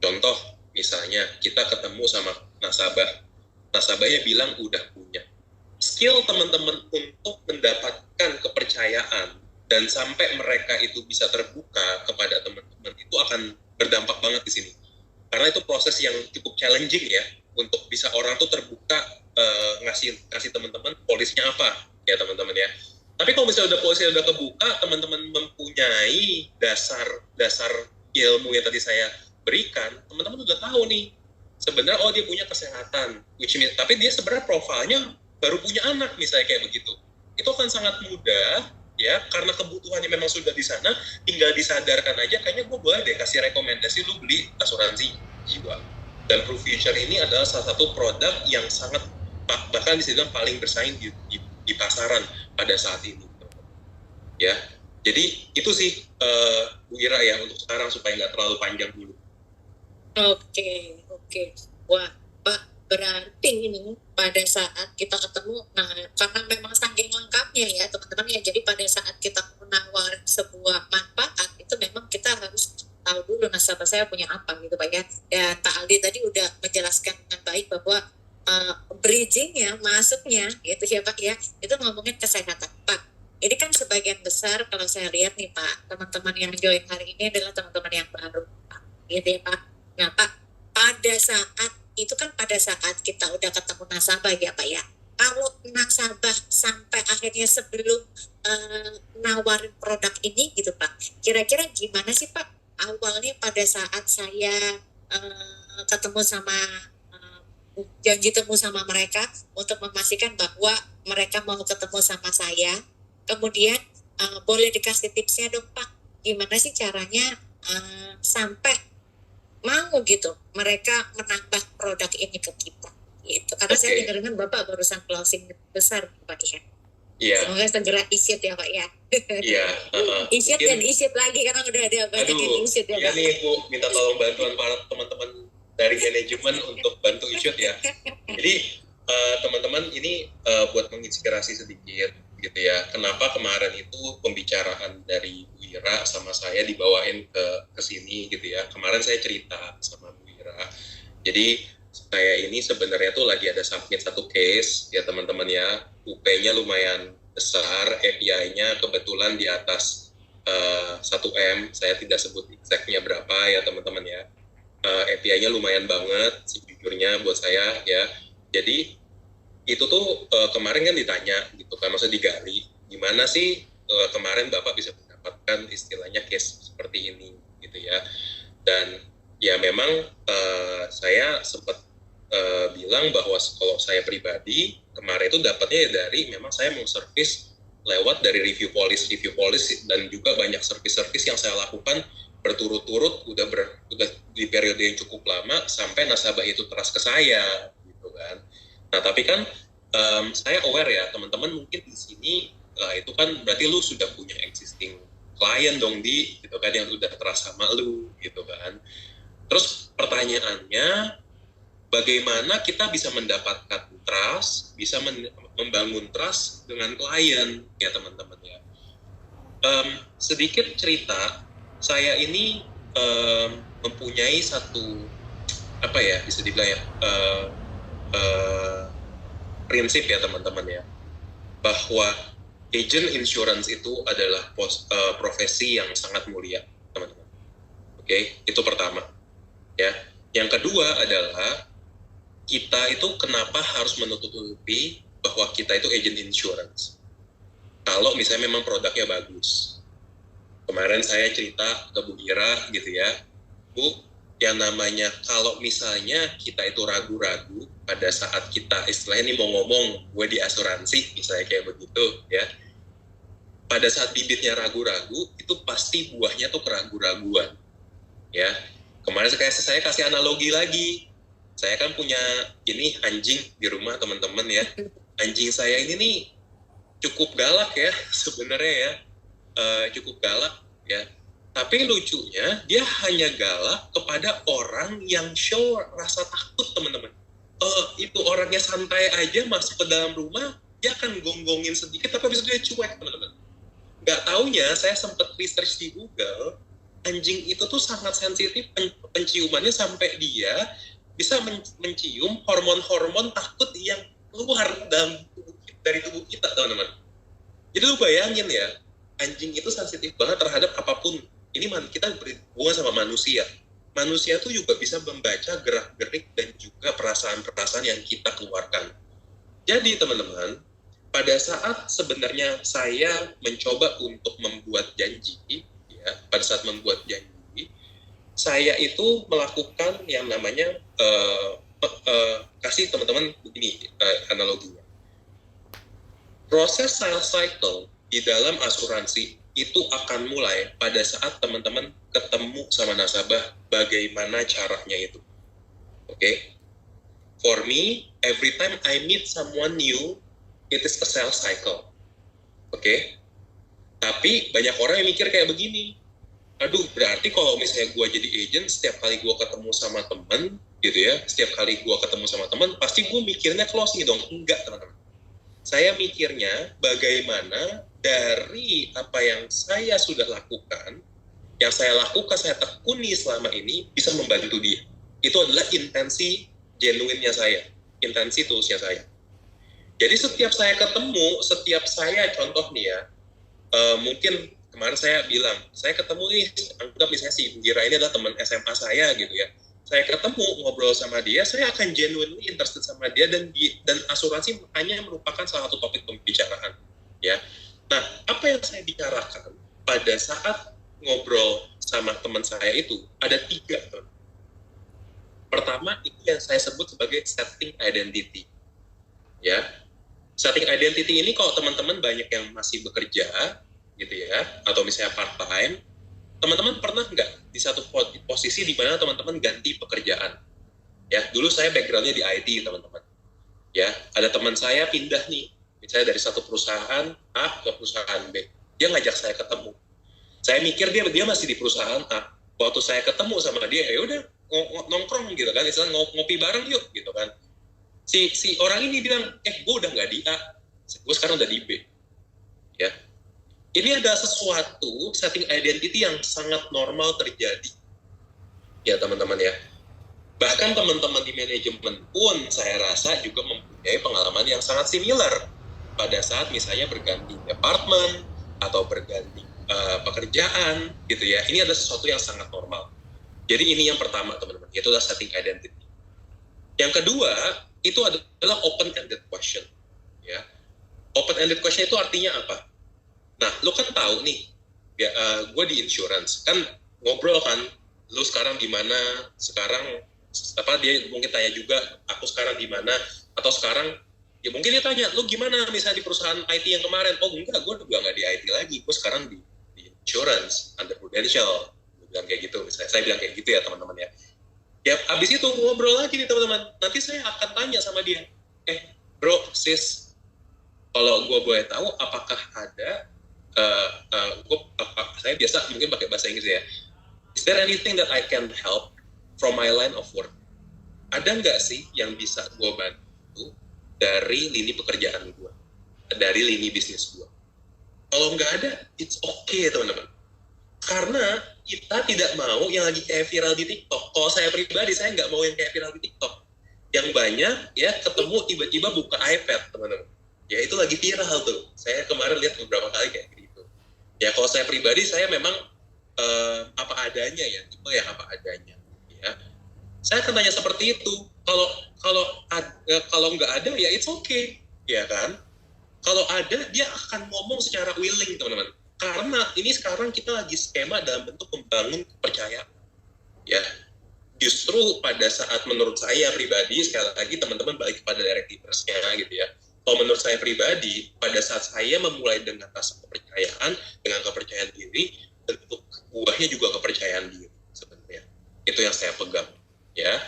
Contoh, misalnya kita ketemu sama nasabahnya bilang udah punya. Skill teman-teman untuk mendapatkan kepercayaan dan sampai mereka itu bisa terbuka kepada teman-teman itu akan berdampak banget di sini. Karena itu proses yang cukup challenging ya, untuk bisa orang tuh terbuka, ngasih teman-teman polisnya apa ya teman-teman ya. Tapi kalau misalnya polisnya udah kebuka, teman-teman mempunyai dasar ilmu yang tadi saya berikan, teman-teman udah tahu nih sebenarnya dia punya kesehatan, tapi dia sebenarnya profilnya baru punya anak misalnya kayak begitu. Itu akan sangat mudah ya, karena kebutuhannya memang sudah di sana, tinggal disadarkan aja, kayaknya gue boleh deh kasih rekomendasi lu beli asuransi jiwa. Dan ProFuture ini adalah salah satu produk yang sangat, bahkan bisa dibilang paling bersaing di pasaran pada saat ini ya. Jadi itu sih Bu Ira ya, untuk sekarang supaya nggak terlalu panjang dulu. Oke. Wah, Pak, berarti ini pada saat kita ketemu, nah karena memang saking lengkapnya ya teman-teman ya, jadi pada saat kita menawarkan sebuah manfaat, itu memang kita harus tahu dulu nasabah saya punya apa gitu Pak ya. Dan Pak Aldi tadi udah menjelaskan dengan baik bahwa bridging-nya, masuknya gitu ya Pak ya, itu ngomongin kesehatan Pak. Ini kan sebagian besar kalau saya lihat nih Pak, teman-teman yang join hari ini adalah teman-teman yang baru Pak, gitu ya Pak. Nah Pak, pada saat kita udah ketemu nasabah ya Pak ya, kalau nasabah sampai akhirnya sebelum nawarin produk ini gitu Pak, kira-kira gimana sih Pak awalnya pada saat saya ketemu sama janji temu sama mereka untuk memastikan bahwa mereka mau ketemu sama saya. Kemudian boleh dikasih tipsnya dong Pak, gimana sih caranya sampai mau gitu mereka menambah produk ini ke kita gitu. Karena saya dengar Bapak barusan closing besar Pak ya. Iya. Semoga segera isyut ya Pak ya. Iya. Isyut dan isyut lagi karena udah ada banyak yang isyut ya Pak. Iya nih Bu, minta tolong bantuan para teman-teman dari manajemen untuk bantu isyut ya. Jadi teman-teman ini buat menginspirasi sedikit gitu ya. Kenapa kemarin itu pembicaraan dari Bu Ira sama saya dibawain ke sini gitu ya. Kemarin saya cerita sama Bu Ira. Jadi saya ini sebenarnya tuh lagi ada submit satu case ya teman-teman ya. UP-nya lumayan besar, API-nya kebetulan di atas 1M. Saya tidak sebut exact-nya berapa ya teman-teman ya. API-nya lumayan banget sejujurnya buat saya ya. Jadi itu tuh kemarin kan ditanya gitu kan, maksudnya digali gimana sih kemarin Bapak bisa mendapatkan istilahnya case seperti ini gitu ya. Dan ya memang saya sempat bilang bahwa kalau saya pribadi kemarin itu dapatnya dari memang saya mau service lewat dari review policy dan juga banyak service yang saya lakukan berturut-turut udah di periode yang cukup lama sampai nasabah itu trust ke saya gitu kan. Nah tapi kan saya aware ya teman-teman mungkin di sini itu kan berarti lu sudah punya existing klien dong gitu kan yang udah trust sama lu gitu kan. Terus pertanyaannya bagaimana kita bisa mendapatkan trust, bisa membangun trust dengan klien ya teman-teman ya. Sedikit cerita, saya ini mempunyai satu apa ya bisa dibilang ya prinsip ya teman-teman ya, bahwa agent insurance itu adalah profesi yang sangat mulia teman-teman. Oke, itu pertama ya. Yang kedua adalah kita itu kenapa harus menutup-nutupi bahwa kita itu agent insurance kalau misalnya memang produknya bagus. Kemarin saya cerita ke Bu Ira gitu ya, Bu, yang namanya kalau misalnya kita itu ragu-ragu pada saat kita istilahnya ini mau ngomong gue di asuransi misalnya kayak begitu ya, pada saat bibitnya ragu-ragu itu pasti buahnya tuh keraguan-raguan ya. Kemarin saya kasih analogi lagi, saya kan punya ini anjing di rumah teman-teman ya. Anjing saya ini nih cukup galak ya sebenarnya ya, cukup galak ya. Tapi lucunya dia hanya galak kepada orang yang show rasa takut teman-teman. Itu orangnya santai aja masuk ke dalam rumah, dia akan gonggongin sedikit tapi habis itu dia cuek teman-teman. Nggak taunya saya sempat research di Google, anjing itu tuh sangat sensitif penciumannya sampai dia bisa mencium hormon-hormon takut yang keluar dari tubuh kita teman-teman. Jadi lu bayangin ya, anjing itu sensitif banget terhadap apapun. Ini kita berhubungan sama manusia. Manusia tuh juga bisa membaca gerak-gerik dan juga perasaan-perasaan yang kita keluarkan. Jadi teman-teman, pada saat sebenarnya saya mencoba untuk membuat janji, ya, pada saat membuat janji, saya itu melakukan yang namanya kasih teman-teman begini analoginya. Proses sales cycle di dalam asuransi itu akan mulai pada saat teman-teman ketemu sama nasabah bagaimana caranya itu. Oke? For me, every time I meet someone new, it is a sales cycle. Oke? Tapi banyak orang yang mikir kayak begini. Aduh, berarti kalau misalnya gue jadi agent, setiap kali gue ketemu sama temen, gitu ya, setiap kali gue ketemu sama temen, pasti gue mikirnya closing dong. Enggak, teman-teman. Saya mikirnya bagaimana dari apa yang saya sudah lakukan, yang saya lakukan, saya tekuni selama ini, bisa membantu dia. Itu adalah intensi genuine-nya saya, intensi tulus-nya saya. Jadi setiap saya ketemu, setiap saya contoh nih ya, mungkin kemarin saya bilang, saya ketemu nih, anggap misalnya si Gira ini adalah teman SMA saya gitu ya. Saya ketemu, ngobrol sama dia, saya akan genuinely interested sama dia dan asuransi hanya merupakan salah satu topik pembicaraan. Ya. Nah, apa yang saya bicarakan pada saat ngobrol sama teman saya itu ada 3. Pertama, itu yang saya sebut sebagai setting identity. Ya. Setting identity ini kalau teman-teman banyak yang masih bekerja, gitu ya, atau misalnya part-time, teman-teman pernah nggak di satu posisi di mana teman-teman ganti pekerjaan? Ya, dulu saya background-nya di IT, teman-teman. Ya, ada teman saya pindah nih, misalnya dari satu perusahaan A ke perusahaan B. Dia ngajak saya ketemu. Saya mikir dia masih di perusahaan A. Waktu saya ketemu sama dia, ya udah nongkrong gitu kan, misalnya ngopi bareng yuk gitu kan. Si orang ini bilang, gue udah nggak di A, gue sekarang udah di B. Ya. Ini ada sesuatu setting identity yang sangat normal terjadi. Ya teman-teman ya. Bahkan teman-teman di manajemen pun saya rasa juga mempunyai pengalaman yang sangat similar. Pada saat misalnya berganti departemen atau berganti pekerjaan gitu ya. Ini adalah sesuatu yang sangat normal. Jadi ini yang pertama teman-teman, yaitu adalah setting identity. Yang kedua itu adalah open-ended question. Ya, open-ended question itu artinya apa? Nah, lo kan tahu nih, ya, gue di insurance kan ngobrol kan, lo sekarang di mana? Sekarang apa dia mungkin tanya juga, aku sekarang di mana? Atau sekarang ya mungkin dia tanya, lo gimana misalnya di perusahaan IT yang kemarin? Oh enggak, gue juga nggak di IT lagi, gue sekarang di insurance, under Prudential. Gue bilang kayak gitu, misalnya saya bilang kayak gitu ya teman-teman ya. Ya abis itu ngobrol lagi nih teman-teman, nanti saya akan tanya sama dia, bro, sis, kalau gue boleh tahu apakah ada, saya biasa mungkin pakai bahasa Inggris ya, is there anything that I can help from my line of work? Ada nggak sih yang bisa gue bantu dari lini pekerjaan gue, dari lini bisnis gue? Kalau nggak ada, it's okay teman-teman. Karena kita tidak mau yang lagi kayak viral di TikTok. Kalau saya pribadi, saya nggak mau yang kayak viral di TikTok. Yang banyak ya ketemu tiba-tiba buka iPad teman-teman. Ya itu lagi viral tuh. Saya kemarin lihat beberapa kali kayak gitu. Ya kalau saya pribadi, saya memang apa adanya ya, tipe yang apa adanya. Ya, saya akan tanya seperti itu. Kalau nggak ada ya it's okay, ya kan? Kalau ada dia akan ngomong secara willing teman-teman. Karena ini sekarang kita lagi skema dalam bentuk membangun kepercayaan. Ya, justru pada saat menurut saya pribadi, sekali lagi teman-teman balik kepada directives-nya gitu ya. Kalau menurut saya pribadi, pada saat saya memulai dengan rasa kepercayaan, dengan kepercayaan diri, bentuk buahnya juga kepercayaan diri sebenarnya. Itu yang saya pegang. Ya,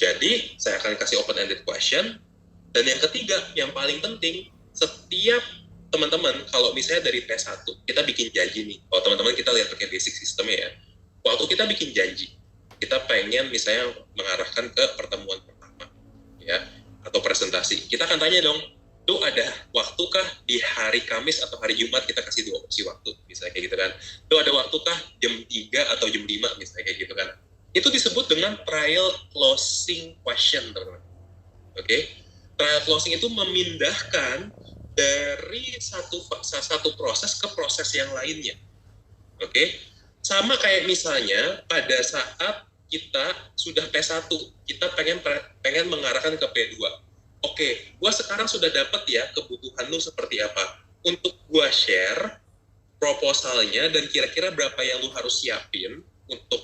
jadi saya akan kasih open-ended question. Dan yang ketiga, yang paling penting, setiap teman-teman, kalau misalnya dari P1, kita bikin janji nih. Kalau teman-teman kita lihat pakai basic sistemnya ya. Waktu kita bikin janji, kita pengen misalnya mengarahkan ke pertemuan pertama, ya, atau presentasi. Kita akan tanya dong, tuh ada waktukah di hari Kamis atau hari Jumat, kita kasih 2 opsi waktu, misalnya kayak gitu kan. Tuh ada waktukah jam 3 atau jam 5, misalnya kayak gitu kan. Itu disebut dengan trial closing question, teman-teman. Oke? Trial closing itu memindahkan dari satu proses ke proses yang lainnya. Oke? Sama kayak misalnya pada saat kita sudah P1, kita pengen mengarahkan ke P2. Oke, gua sekarang sudah dapat ya kebutuhan lu seperti apa. Untuk gua share proposalnya dan kira-kira berapa yang lu harus siapin untuk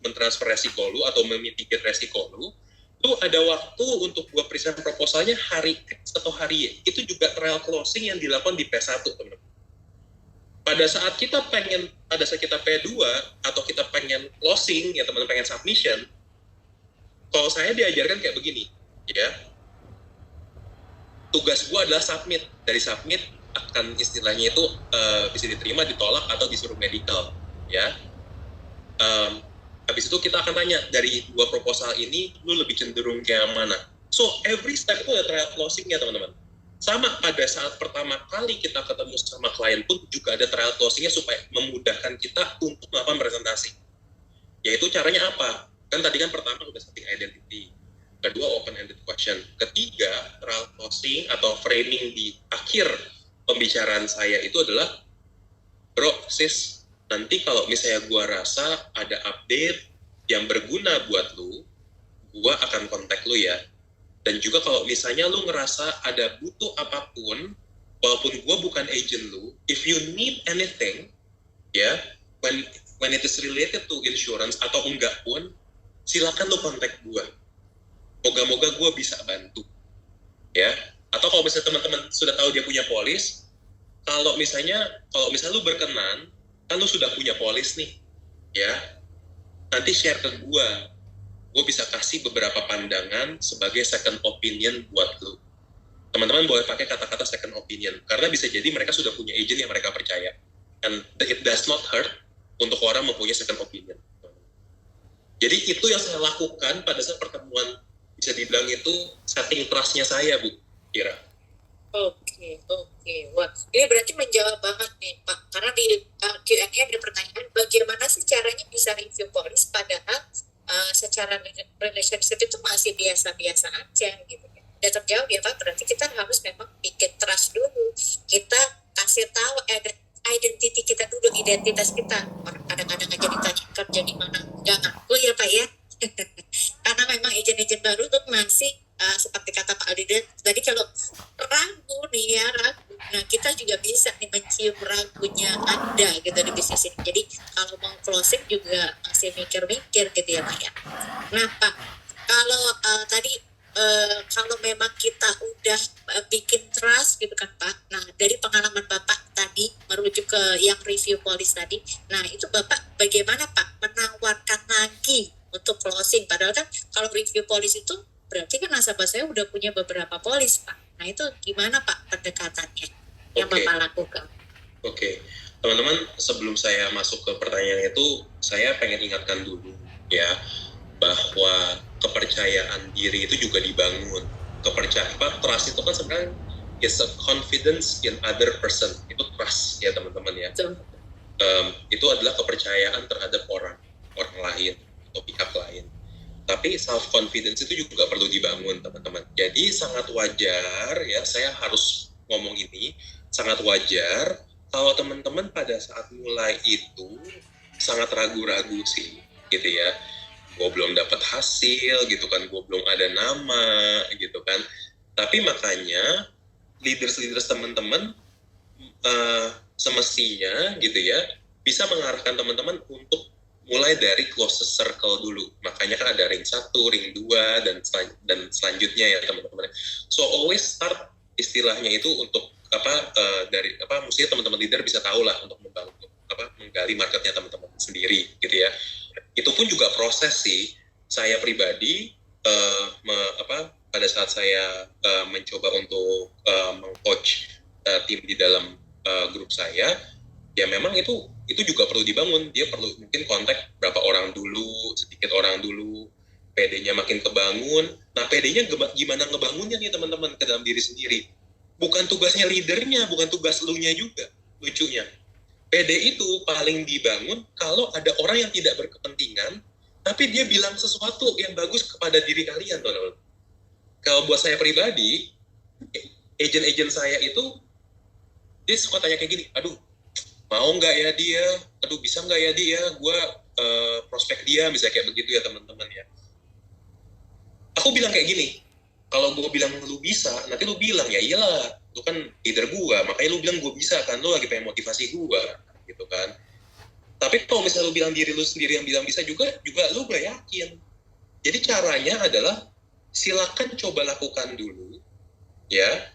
mentransfer resiko lu atau memitigate resiko lu. Itu ada waktu untuk gua present proposalnya hari X atau hari Y. Itu juga trial closing yang dilakukan di P1, teman-teman. Pada saat kita P2 atau kita pengen closing, ya teman-teman pengen submission, kalau saya diajarkan kayak begini, ya. Tugas gua adalah submit. Dari submit akan istilahnya itu bisa diterima, ditolak atau disuruh medical, ya. Habis itu kita akan tanya, dari 2 proposal ini, lu lebih cenderung ke yang mana? So, every step itu ada trial closing-nya, teman-teman. Sama pada saat pertama kali kita ketemu sama klien pun juga ada trial closing-nya supaya memudahkan kita untuk melakukan presentasi. Yaitu caranya apa? Kan tadi kan pertama udah setting identity. Kedua, open-ended question. Ketiga, trial closing atau framing di akhir pembicaraan saya itu adalah, bro, sis, nanti kalau misalnya gue rasa ada update yang berguna buat lu, gue akan kontak lu ya. Dan juga kalau misalnya lu ngerasa ada butuh apapun, walaupun gue bukan agent lu, if you need anything, ya, when it is related to insurance atau enggak pun, silakan lu kontak gue. Moga-moga gue bisa bantu, ya. Atau kalau misalnya teman-teman sudah tahu dia punya polis, kalau misalnya lu berkenan, kan lu sudah punya polis nih, ya, nanti share ke gue bisa kasih beberapa pandangan sebagai second opinion buat lu. Teman-teman boleh pakai kata-kata second opinion, karena bisa jadi mereka sudah punya agent yang mereka percaya, and it does not hurt untuk orang mempunyai second opinion. Jadi itu yang saya lakukan pada saat pertemuan, bisa dibilang itu setting trust-nya saya, Bu Kira. Oke. Wah, ini berarti menjawab banget nih, Pak. Karena di Q&A ada pertanyaan, bagaimana sih caranya bisa review polis padahal secara relationship itu masih biasa-biasa aja gitu. Udah terjawab ya Pak, berarti kita harus memang bikin trust dulu. Kita kasih tahu identity kita dulu, identitas kita. Orang kadang-kadang aja ditanya kerja di mana, enggak ngaku ya Pak ya. Karena memang agent-agent baru tuh masih seperti kata Pak Aldi tadi, kalau ragu nih ya, ragu. Nah kita juga bisa nih mencium ragunya Anda gitu di bisnis ini. Jadi kalau mau closing juga masih mikir-mikir gitu ya Pak ya. Nah Pak, kalau tadi kalau memang kita udah bikin trust gitu kan Pak. Nah dari pengalaman Bapak tadi merujuk ke yang review polis tadi. Nah itu Bapak bagaimana Pak menawarkan lagi untuk closing? Padahal kan kalau review polis itu berarti kan nasabah saya udah punya beberapa polis Pak. Nah itu gimana Pak pendekatannya yang Bapak lakukan? Oke. Teman-teman, sebelum saya masuk ke pertanyaan itu, saya pengen ingatkan dulu ya, bahwa kepercayaan diri itu juga dibangun. Trust itu kan sebenarnya is a confidence in other person. Itu trust ya teman-teman ya. Itu adalah kepercayaan terhadap orang lain atau pihak lain. Tapi self confidence itu juga perlu dibangun teman-teman. Jadi sangat wajar ya, saya harus ngomong ini, sangat wajar kalau teman-teman pada saat mulai itu sangat ragu-ragu sih gitu ya. Gue belum dapat hasil gitu kan, gue belum ada nama gitu kan. Tapi makanya leaders teman-teman semestinya gitu ya bisa mengarahkan teman-teman untuk mulai dari closest circle dulu. Makanya kan ada ring 1, ring 2 dan selanjutnya ya teman-teman. So always start istilahnya itu untuk mestinya teman-teman leader bisa tahu lah untuk menggali marketnya teman-teman sendiri gitu ya. Itu pun juga proses sih. Saya pribadi pada saat saya mencoba untuk meng-coach tim di dalam grup saya, ya memang itu juga perlu dibangun. Dia perlu mungkin kontak berapa orang dulu, sedikit orang dulu, PD-nya makin kebangun. Nah PD-nya gimana ngebangunnya nih teman-teman ke dalam diri sendiri. Bukan tugasnya leadernya, bukan tugas elunya juga. Lucunya, PD itu paling dibangun kalau ada orang yang tidak berkepentingan, tapi dia bilang sesuatu yang bagus kepada diri kalian, teman-teman. Kalau buat saya pribadi, agent-agent saya itu, dia suka tanya kayak gini, aduh, mau nggak ya dia, aduh bisa nggak ya dia, gue prospek dia, misalnya kayak begitu ya teman-teman ya. Aku bilang kayak gini, kalau gue bilang lu bisa, nanti lu bilang ya iyalah, lu kan leader gue, makanya lu bilang gue bisa kan, lu lagi pengen motivasi gue, gitu kan. Tapi kalau misalnya lu bilang diri lu sendiri yang bilang bisa juga lu gak yakin. Jadi caranya adalah silakan coba lakukan dulu, ya.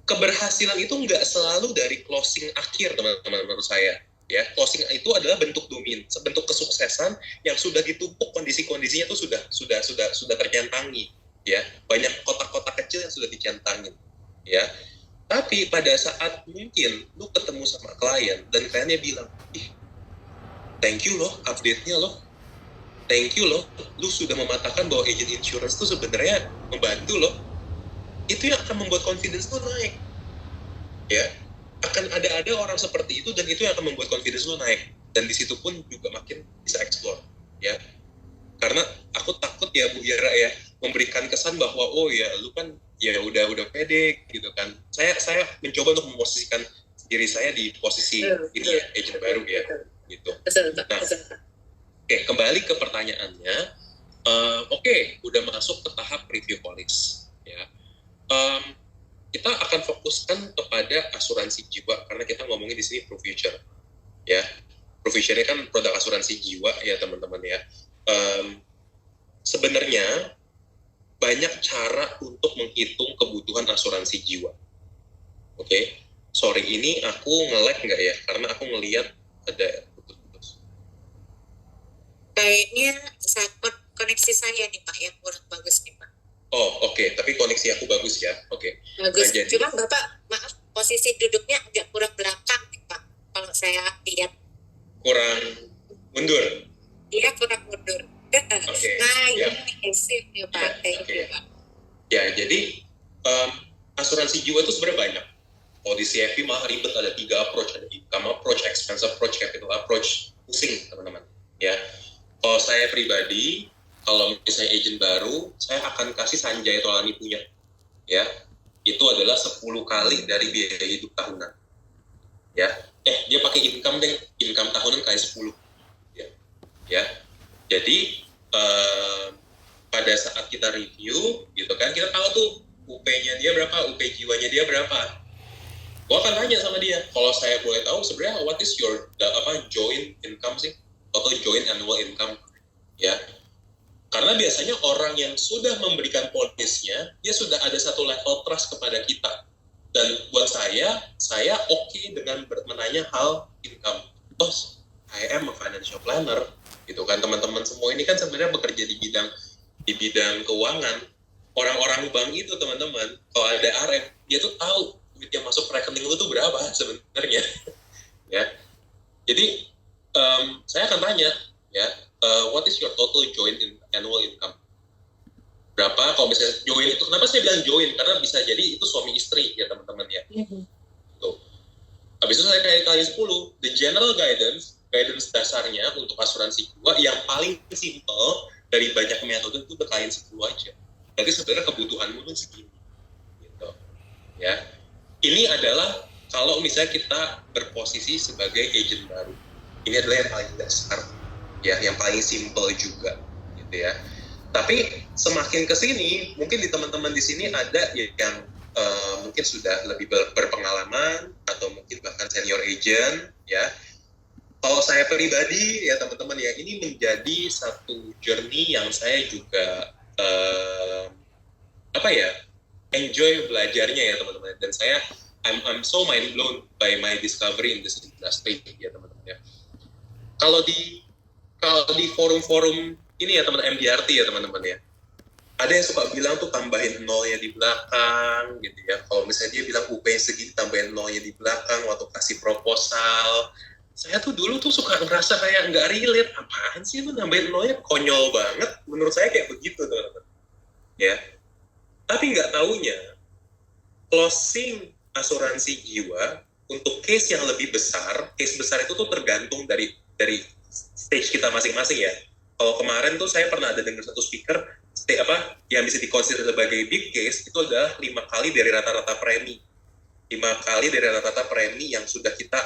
Keberhasilan itu nggak selalu dari closing akhir teman-teman menurut saya. Ya, closing itu adalah bentuk bentuk kesuksesan yang sudah ditumpuk kondisi-kondisinya itu sudah tercentangi. Ya, banyak kotak-kotak kecil yang sudah dicentangin, ya. Tapi pada saat mungkin lu ketemu sama klien dan kliennya bilang, thank you loh update-nya loh, thank you loh, lu sudah mematahkan bahwa agent insurance itu sebenarnya membantu loh. Itu yang akan membuat confidence lu naik, ya. Akan ada orang seperti itu dan itu yang akan membuat confidence lu naik, dan di situ pun juga makin bisa explore, ya. Karena aku takut ya Bu Ira ya, memberikan kesan bahwa oh ya lu kan ya udah pede gitu kan. Saya mencoba untuk memposisikan diri saya di posisi ini ya, agent baru ya gitu. Nah, oke, kembali ke pertanyaannya. Oke, udah masuk ke tahap review polis ya. Kita akan fokuskan kepada asuransi jiwa karena kita ngomongin di sini ProFuture ya. ProFuture ini kan produk asuransi jiwa ya teman-teman ya. Sebenarnya banyak cara untuk menghitung kebutuhan asuransi jiwa. Oke, sorry ini aku nge-lag nggak ya? Karena aku ngelihat ada putus-putus. Kayaknya koneksi saya nih Pak yang kurang bagus nih Pak. Oh oke, tapi koneksi aku bagus ya. Oke. Bagus. Nah, Cuma Bapak maaf posisi duduknya agak kurang belakang nih Pak. Kalau saya lihat. Kurang mundur. Iya kurang mundur. Okay. Nah ya. ini sip ya Pak. Thank you Pak. Ya jadi asuransi jiwa itu sebenarnya banyak. Kalau di CFP malah ribet, ada 3 approach, ada income approach, expense approach, capital approach, pusing teman-teman. Ya, kalau saya pribadi, kalau misalnya agent baru, saya akan kasih Sanjay Tolani punya, ya, itu adalah 10 kali dari biaya hidup tahunan. ya. Dia pakai income tahunan kali 10, ya. Jadi pada saat kita review gitu kan, kita tahu tuh UP-nya dia berapa, UP jiwanya dia berapa. Gua akan tanya sama dia, kalau saya boleh tahu sebenarnya what is your joint income sih, atau joint annual income, ya. Karena biasanya orang yang sudah memberikan polisnya, dia sudah ada satu level trust kepada kita. Dan buat saya oke dengan menanya hal income. Oh, I am a financial planner, gitu kan. Teman-teman semua ini kan sebenarnya bekerja di bidang keuangan. Orang-orang bank itu teman-teman, kalau ada RM, dia tuh tahu duit yang masuk ke rekening lu tuh berapa sebenarnya, ya. Jadi saya akan tanya, ya, what is your total joint annual income? Berapa? Kalau misalnya join itu, kenapa saya bilang join? Karena bisa jadi itu suami istri ya teman-teman ya. Tuh. Habis itu saya kali 10, the general guidance dasarnya untuk asuransi jiwa yang paling simple dari banyak metode itu berkali 10 aja. Berarti sebenarnya kebutuhanmu tuh segini. Gitu. Ya. Ini adalah kalau misalnya kita berposisi sebagai agent baru. Ini adalah yang paling dasar, ya, yang paling simple juga, gitu ya. Tapi semakin ke sini, mungkin di teman-teman di sini ada yang mungkin sudah lebih berpengalaman atau mungkin bahkan senior agent, ya. Kalau saya pribadi, ya teman-teman ya, ini menjadi satu journey yang saya juga enjoy belajarnya ya teman-teman. Dan I'm so mind blown by my discovery in this industry ya teman-teman ya. Kalau di forum-forum ini ya teman MDRT ya teman-teman ya, ada yang suka bilang tuh tambahin nolnya di belakang gitu ya. Kalau misalnya dia bilang UP segini tambahin nolnya di belakang waktu kasih proposal, saya tuh dulu tuh suka ngerasa kayak nggak relate, apaan sih lu nambahin nolnya, konyol banget. Menurut saya kayak begitu teman-teman ya. Tapi nggak taunya closing asuransi jiwa untuk case yang lebih besar, case besar itu tuh tergantung dari stage kita masing-masing ya. Kalau kemarin tuh saya pernah ada dengar satu speaker yang bisa dikonsider sebagai big case itu adalah 5 kali dari rata-rata premi. 5 kali dari rata-rata premi yang sudah kita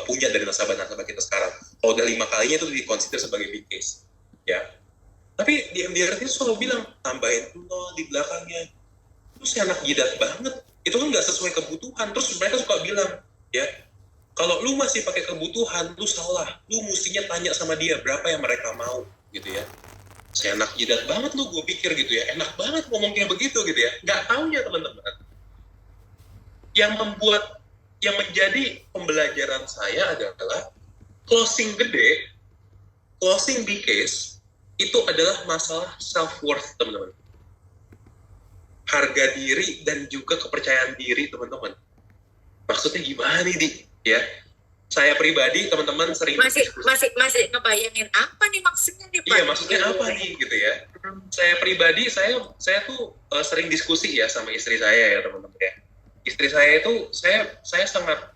punya dari nasabah-nasabah kita sekarang. Kalau udah 5 kalinya itu dikonsider sebagai big case. Ya. Tapi di MDRT itu selalu bilang tambahin nol di belakangnya. Terus anak jidat banget. Itu kan nggak sesuai kebutuhan. Terus mereka suka bilang, ya, kalau lu masih pakai kebutuhan, lu salah. Lu mestinya tanya sama dia berapa yang mereka mau, gitu ya. Saya anak jidat banget lu, gue pikir gitu ya. Enak banget ngomong kayak begitu gitu ya. Nggak taunya teman-teman. Yang menjadi pembelajaran saya adalah closing gede, closing big case, itu adalah masalah self-worth teman-teman. Harga diri dan juga kepercayaan diri teman-teman. Maksudnya gimana nih, Di? Ya, saya pribadi teman-teman sering masih ngebayangin apa nih maksudnya nih Pak? Iya, maksudnya apa nih gitu ya. Saya pribadi saya tuh sering diskusi ya sama istri saya ya teman-teman ya. Istri saya itu saya sangat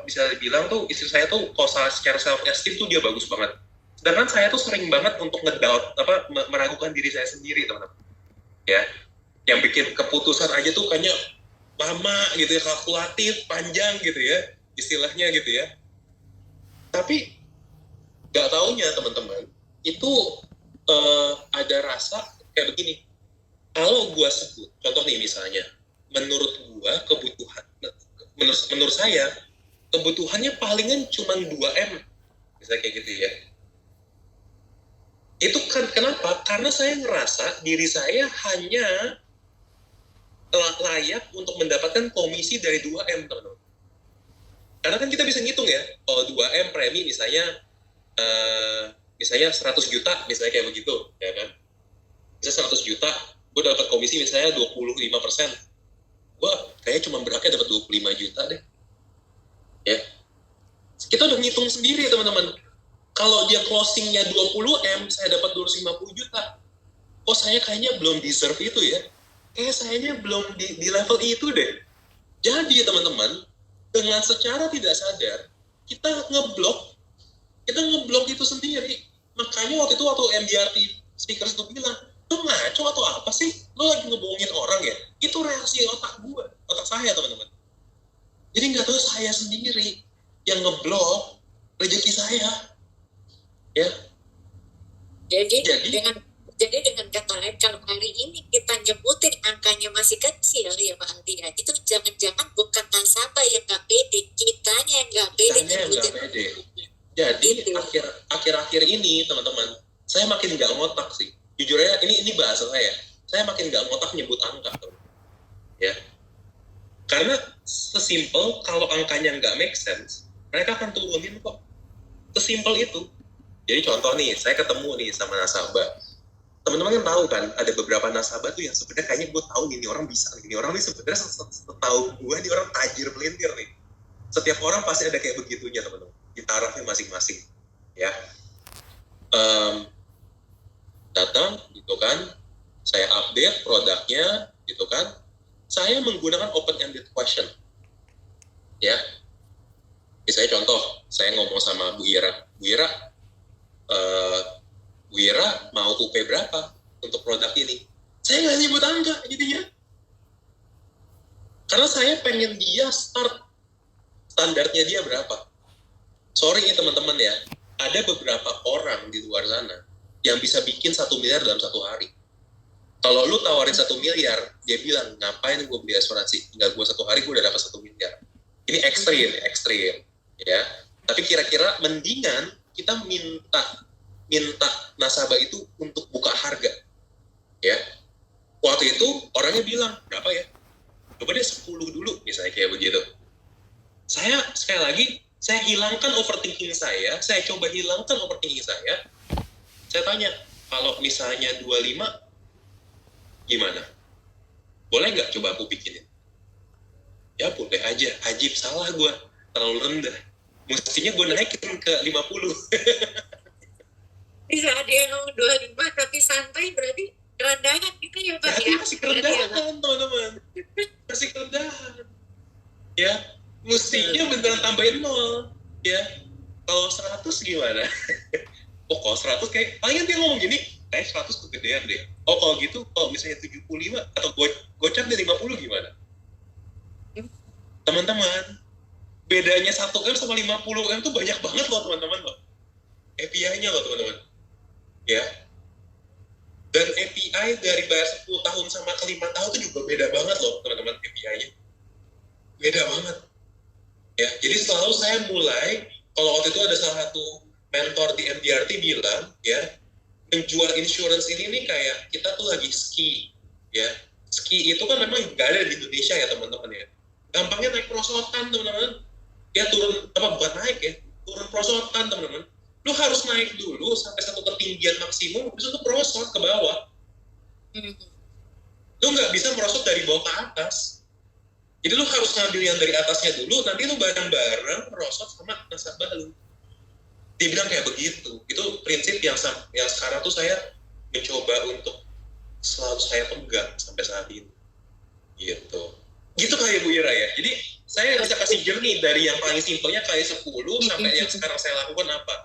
bisa dibilang tuh istri saya tuh kalau secara self esteem tuh dia bagus banget. Sedangkan saya tuh sering banget untuk ngedoubt meragukan diri saya sendiri teman-teman. Ya. Yang bikin keputusan aja tuh kayaknya lama gitu ya, kalkulatif, panjang gitu ya, istilahnya gitu ya. Tapi nggak taunya teman-teman, itu ada rasa kayak begini. Kalau gua sebut, contoh nih misalnya, menurut gua kebutuhan, menurut saya kebutuhannya palingan cuma 2M, misalnya kayak gitu ya. Itu kan kenapa? Karena saya ngerasa diri saya hanya layak untuk mendapatkan komisi dari 2M, teman-teman. Karena kan kita bisa ngitung ya, kalau 2M premi misalnya 100 juta, misalnya kayak begitu, ya kan? Misalnya 100 juta, gue dapat komisi misalnya 25%. Gue kayaknya cuma berhaknya dapat 25 juta deh. Ya. Kita udah ngitung sendiri, teman-teman. Kalau dia closingnya 20M, saya dapat 250 juta. Oh, saya kayaknya belum deserve itu ya. Sayanya belum di level itu deh. Jadi teman-teman, dengan secara tidak sadar, kita ngeblok itu sendiri. Makanya waktu MDRT speakers itu bilang, lu ngaco atau apa sih? Lu lagi ngebohongin orang ya? Itu reaksi otak saya teman-teman. Jadi nggak tahu saya sendiri. yang ngeblok rezeki saya. Ya. Jadi Jadi dengan kata lain, kalau hari ini kita nyebutin angkanya masih kecil ya Pak Aldi ya, itu jangan-jangan bukan nasabah yang nggak pede, kitanya yang nggak pede kitanya yang nggak nyebutin. pede. Jadi Gitu. akhir-akhir ini teman-teman, saya makin nggak ngotak sih. Jujur aja, ini bahasa saya makin nggak ngotak nyebut angka, ya. Karena sesimpel kalau angkanya nggak make sense, mereka akan turunin kok. Sesimpel itu. Jadi contoh nih, saya ketemu nih sama nasabah. Teman-teman kan tahu kan, ada beberapa nasabah tuh yang sebenarnya kayaknya gue tahu nih, ini orang bisa nih, ini orang nih sebenarnya setahu gue nih orang tajir melintir nih. Setiap orang pasti ada kayak begitunya teman-teman, di tarafnya masing-masing, ya. Datang gitu kan, saya update produknya gitu kan, saya menggunakan open-ended question, ya. Misalnya contoh, saya ngomong sama Bu Ira, Bu Ira mau UP berapa untuk produk ini? Saya nggak nyebut angka jadinya. Karena saya pengen dia standarnya dia berapa. Sorry nih teman-teman ya, ada beberapa orang di luar sana yang bisa bikin 1 miliar dalam 1 hari. Kalau lu tawarin 1 miliar, dia bilang, ngapain gue beli asuransi? Tinggal gue 1 hari, gue udah dapat 1 miliar. Ini ekstrim. Ya. Tapi kira-kira mendingan kita minta nasabah itu untuk buka harga, ya. Waktu itu orangnya bilang berapa ya? Coba deh 10 dulu, misalnya kayak begitu. Saya sekali lagi, saya coba hilangkan overthinking saya. Saya tanya, kalau misalnya 25, gimana? Boleh nggak coba aku bikinin? Ya boleh aja, ajib, salah gue, terlalu rendah. Mestinya gue naikin ke 50. Bisa ada yang 25 tapi santai, berarti kerendahan gitu ya Pak ya? Masih kerendahan teman-teman, masih kerendahan. Ya, mestinya beneran tambahin 0. Ya, kalau 100 gimana? Oh, kalau 100 kayak, palingan dia ngomong gini, kayak 100 kegedean deh. Oh, kalau gitu, kalau misalnya 75 atau gocap deh 50 gimana? Teman-teman, bedanya 1M sama 50M tuh banyak banget loh teman-teman loh. API-nya loh teman-teman. Ya. Dan API dari bayar 10 tahun sama ke 5 tahun itu juga beda banget loh teman-teman API-nya. Beda banget. Ya, jadi selalu saya mulai, kalau waktu itu ada salah satu mentor di MDRT bilang, ya, menjual insurance ini nih kayak kita tuh lagi ski, ya. Ski itu kan memang nggak ada di Indonesia ya teman-teman ya. Gampangnya naik perosotan teman-teman. Ya turun, bukan naik ya, turun perosotan teman-teman. Lu harus naik dulu sampai satu ketinggian maksimum, habis itu merosot ke bawah. Lu nggak bisa merosot dari bawah ke atas. Jadi lu harus ngambil yang dari atasnya dulu, nanti lu bareng-bareng merosot sama nasabah lu. Dia bilang kayak begitu. Itu prinsip yang sekarang tuh saya mencoba untuk selalu saya pegang sampai saat ini. Gitu. Gitu kayak Bu Ira ya. Jadi saya bisa kasih journey dari yang paling simpelnya kayak 10 sampai yang sekarang saya lakukan apa.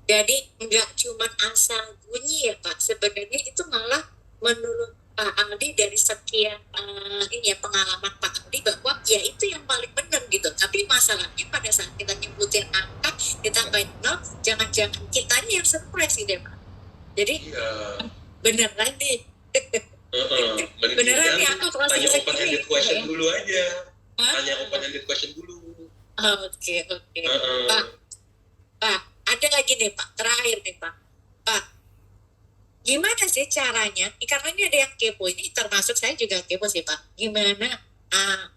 Jadi nggak cuma asal bunyi ya Pak, sebenarnya itu malah menurut Pak Aldi dari sekian pengalaman Pak Aldi bahwa ya itu yang paling benar gitu. Tapi masalahnya pada saat kita nyebutin angka ditambahin 0, jangan-jangan kitanya yang surprise gitu ya Pak. Jadi beneran nih. Beneran nih aku closing tanya open-ended question ya? dulu aja. Tanya open-ended question dulu. Oke. Pak, ada lagi nih Pak, terakhir nih Pak. Pak, gimana sih caranya? Karena ini ada yang kepo, ini termasuk saya juga kepo sih Pak. Gimana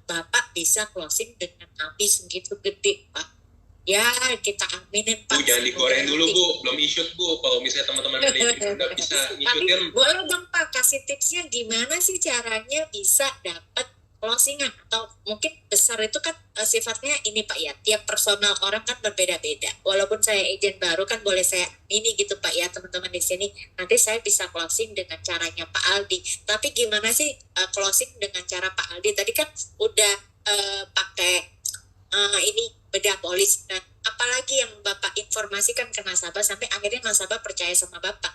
Bapak bisa closing dengan api segitu gede Pak? Ya kita aminin Pak. Bu, jangan digoreng dulu Bu, belum i-shoot Bu. Kalau misalnya teman-teman manajemen udah bisa i-shootin. Boleh dong Pak, kasih tipsnya gimana sih caranya bisa dapat closingan, atau mungkin besar itu kan sifatnya ini Pak ya, tiap personal orang kan berbeda-beda. Walaupun saya agent baru kan boleh saya ini gitu Pak ya, teman-teman di sini nanti saya bisa closing dengan caranya Pak Aldi. Tapi gimana sih closing dengan cara Pak Aldi? Tadi kan udah pakai ini bedah polis, dan apalagi yang Bapak informasikan ke nasabah sampai akhirnya nasabah percaya sama Bapak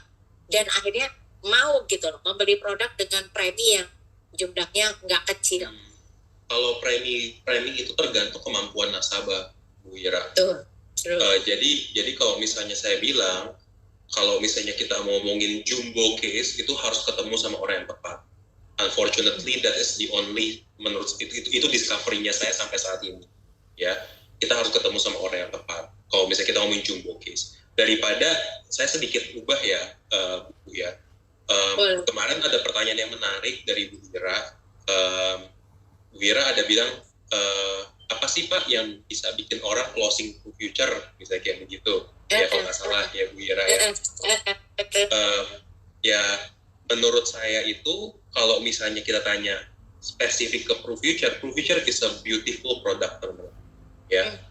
dan akhirnya mau gitu loh membeli produk dengan premi yang jumlahnya nggak kecil. kalau premi itu tergantung kemampuan nasabah, Bu Ira. Betul. True. Jadi kalau misalnya saya bilang, kalau misalnya kita mau ngomongin jumbo case, itu harus ketemu sama orang yang tepat. Unfortunately, that is the only, menurut itu discovery-nya saya sampai saat ini. Ya, kita harus ketemu sama orang yang tepat. Kalau misalnya kita ngomongin jumbo case, daripada saya sedikit ubah ya, Bu ya. Kemarin ada pertanyaan yang menarik dari Bu Ira. Bu Ira ada bilang, apa sih Pak yang bisa bikin orang closing to future, misalnya kayak begitu. Ya kalau nggak salah ya Bu Ira ya. Ya menurut saya itu kalau misalnya kita tanya spesifik ke Proof Future is a beautiful product teman-teman. Ya.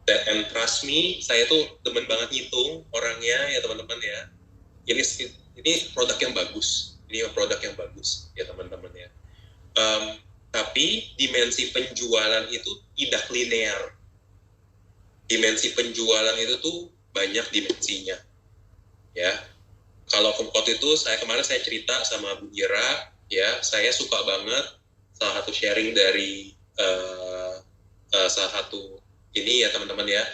And trust me, saya tuh demen banget ngitung orangnya ya teman-teman ya. Ini produk yang bagus. Ini produk yang bagus ya teman-teman ya. Tapi dimensi penjualan itu tidak linear. Dimensi penjualan itu tuh banyak dimensinya. Ya. Kalau waktu itu kemarin saya cerita sama Bu Ira, ya, saya suka banget salah satu sharing dari salah satu ini ya teman-teman ya,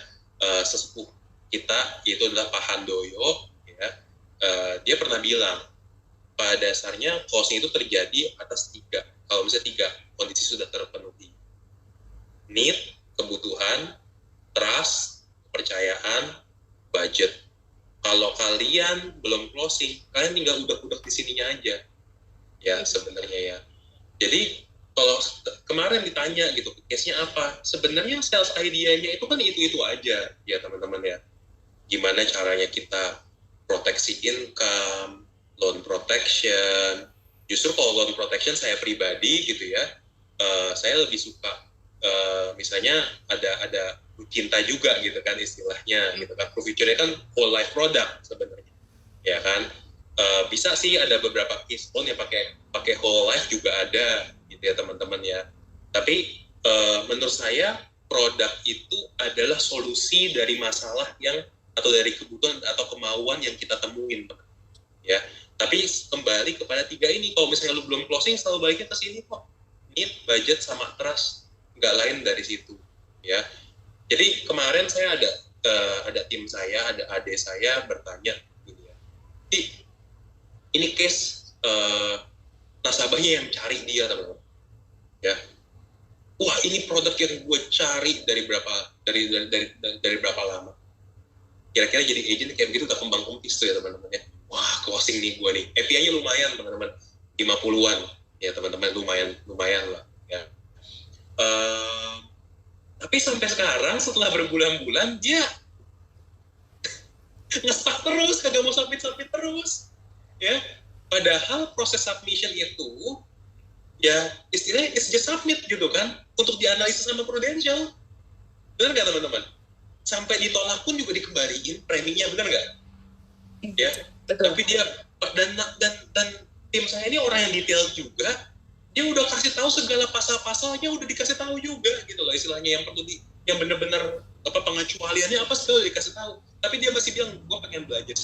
sesepuh kita yaitu adalah Pak Handoyo, ya. Dia pernah bilang pada dasarnya closing itu terjadi atas 3. Kalau misalnya 3 kondisi sudah terpenuhi. Need, kebutuhan, trust, kepercayaan, budget. Kalau kalian belum closing, kalian tinggal udah-udah di sininya aja. Ya, sebenarnya ya. Jadi, kalau kemarin ditanya gitu, case-nya apa? Sebenarnya sales idea-nya itu kan itu-itu aja, ya teman-teman ya. Gimana caranya kita proteksi income, loan protection. Justru kalau loan protection saya pribadi gitu ya, saya lebih suka misalnya ada cinta juga gitu kan istilahnya gitu kan. Proof Future kan whole life product sebenarnya, ya kan. Bisa sih ada beberapa case loan yang pakai whole life juga ada gitu ya teman-teman ya. Tapi menurut saya produk itu adalah solusi dari masalah yang atau dari kebutuhan atau kemauan yang kita temuin, ya. Tapi kembali kepada 3 ini, kalau misalnya lu belum closing, selalu baliknya ke sini kok. Need, budget, sama trust, nggak lain dari situ, ya. Jadi kemarin saya ada tim saya, ada adik saya bertanya, gitu ya. Ini case nasabahnya yang cari dia, teman-teman, ya. Wah, ini produk yang gue cari dari berapa lama. Kira-kira jadi agent kayak begitu udah kembang kempis tuh ya teman-teman ya. Wah, closing nih gue nih. API-nya lumayan teman-teman. 50-an ya teman-teman, lumayan lah ya. Tapi sampai sekarang setelah berbulan-bulan dia nge-stuck terus, kagak mau submit terus. Ya. Padahal proses submission itu ya istilahnya it's just submit gitu kan untuk dianalisis sama Prudential. Benar nggak teman-teman? Sampai ditolak pun juga dikembaliin preminya, benar nggak? Ya. Betul. Tapi dia dan tim saya ini orang yang detail juga. Dia udah kasih tahu segala pasal-pasalnya, udah dikasih tahu juga gitu loh istilahnya, yang perlu yang benar-benar pengecualiannya apa segala dikasih tahu. Tapi dia masih bilang, gue pengen belajar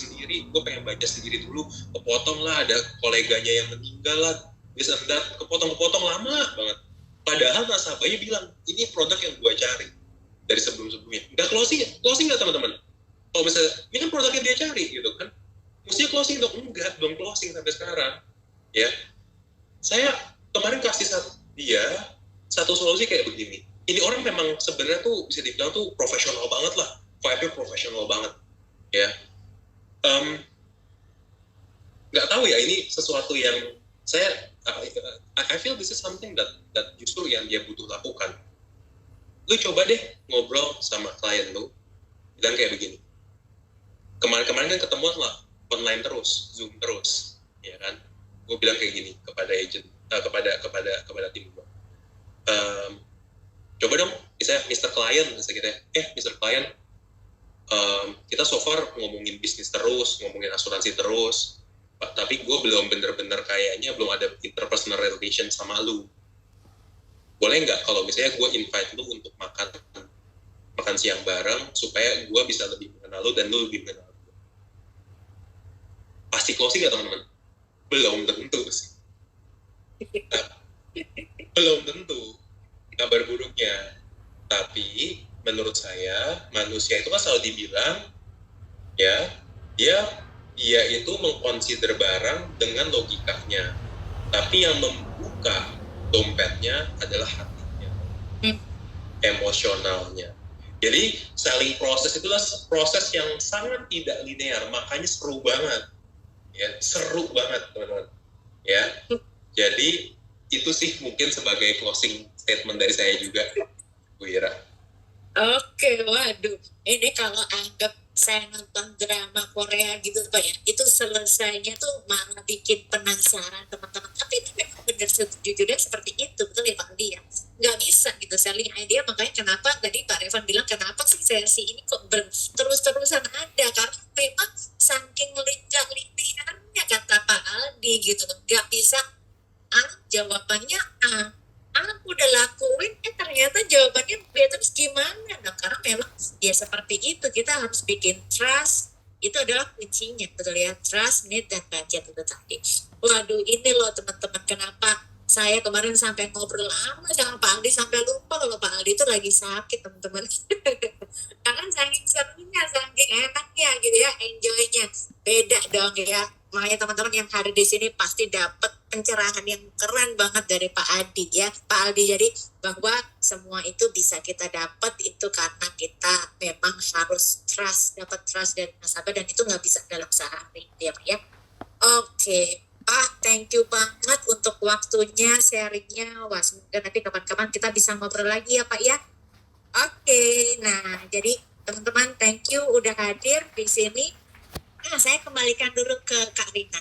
sendiri dulu. Kepotong lah, ada koleganya yang meninggal lah, bisa kepotong lama banget. Padahal nasabahnya bilang, ini produk yang gue cari dari sebelum-sebelumnya. Nggak closing nggak teman-teman? Kalau misalnya, ini kan produk yang dia cari gitu kan. Mestinya closing dong, enggak, belum closing sampai sekarang. Ya, saya kemarin kasih dia satu solusi kayak begini. Ini orang memang sebenarnya tuh bisa dibilang tuh profesional banget lah, vibe-nya profesional banget. Ya, nggak tahu ya, ini sesuatu yang I feel this is something that justru yang dia butuh lakukan. Lu coba deh ngobrol sama klien lu, bilang kayak begini. Kemarin kan ketemuan lah online terus, Zoom terus, ya kan? Gue bilang kayak gini kepada agent, kepada tim gue. Coba dong, misalnya Mr. Client, misalnya kita, Mr. Client, kita so far ngomongin bisnis terus, ngomongin asuransi terus, tapi gue belum bener-bener kayaknya belum ada interpersonal relation sama lu. Boleh nggak kalau misalnya gue invite lu untuk makan siang bareng supaya gue bisa lebih mengenal lu dan lu lebih mengenal gue. Pasti closing nggak teman-teman? Belum tentu sih. Belum tentu. kabar buruknya. Tapi menurut saya manusia itu kan selalu dibilang ya dia itu mengconsider barang dengan logikanya. Tapi yang membuka dompetnya adalah hatinya, emosionalnya. Jadi selling proses itu adalah proses yang sangat tidak linear, makanya seru banget, ya seru banget teman-teman. Ya, jadi itu sih mungkin sebagai closing statement dari saya juga, Bu Ira. Oke, waduh. Ini kalau anggap saya nonton drama Korea gitu Pak ya, itu selesainya tuh malah bikin penasaran teman-teman. Tapi itu memang benar sejujurnya seperti itu, betul ya Pak Aldi ya? Nggak bisa gitu selling idea, makanya kenapa tadi Pak Revan bilang kenapa sih sesi ini kok terus-terusan ada, karena memang saking linearnya kata Pak Aldi gitu, nggak bisa jawabannya aku udah lakuin, ternyata jawabannya B, terus gimana? Nah, karena memang ya seperti itu, kita harus bikin trust, itu adalah kuncinya, betul ya, trust, need, dan budget itu tadi. Waduh, ini loh teman-teman, kenapa saya kemarin sampai ngobrol lama sama Pak Aldi, sampai lupa kalau Pak Aldi itu lagi sakit teman-teman. Karena saking serunya, saking enaknya gitu ya, enjoy-nya. Beda dong ya. Makanya teman-teman yang hari di sini pasti dapat pencerahan yang keren banget dari Pak Aldi ya. Pak Aldi, jadi bahwa semua itu bisa kita dapat itu karena kita memang harus trust, dapat trust dari nasabah, dan itu nggak bisa dalam sehari ya Pak ya. Oke. Pak, thank you banget untuk waktunya, sharingnya. Wah, semoga nanti kapan-kapan kita bisa ngobrol lagi ya Pak ya. Oke, nah jadi teman-teman thank you udah hadir di sini. Nah, saya kembalikan dulu ke Kak Rina.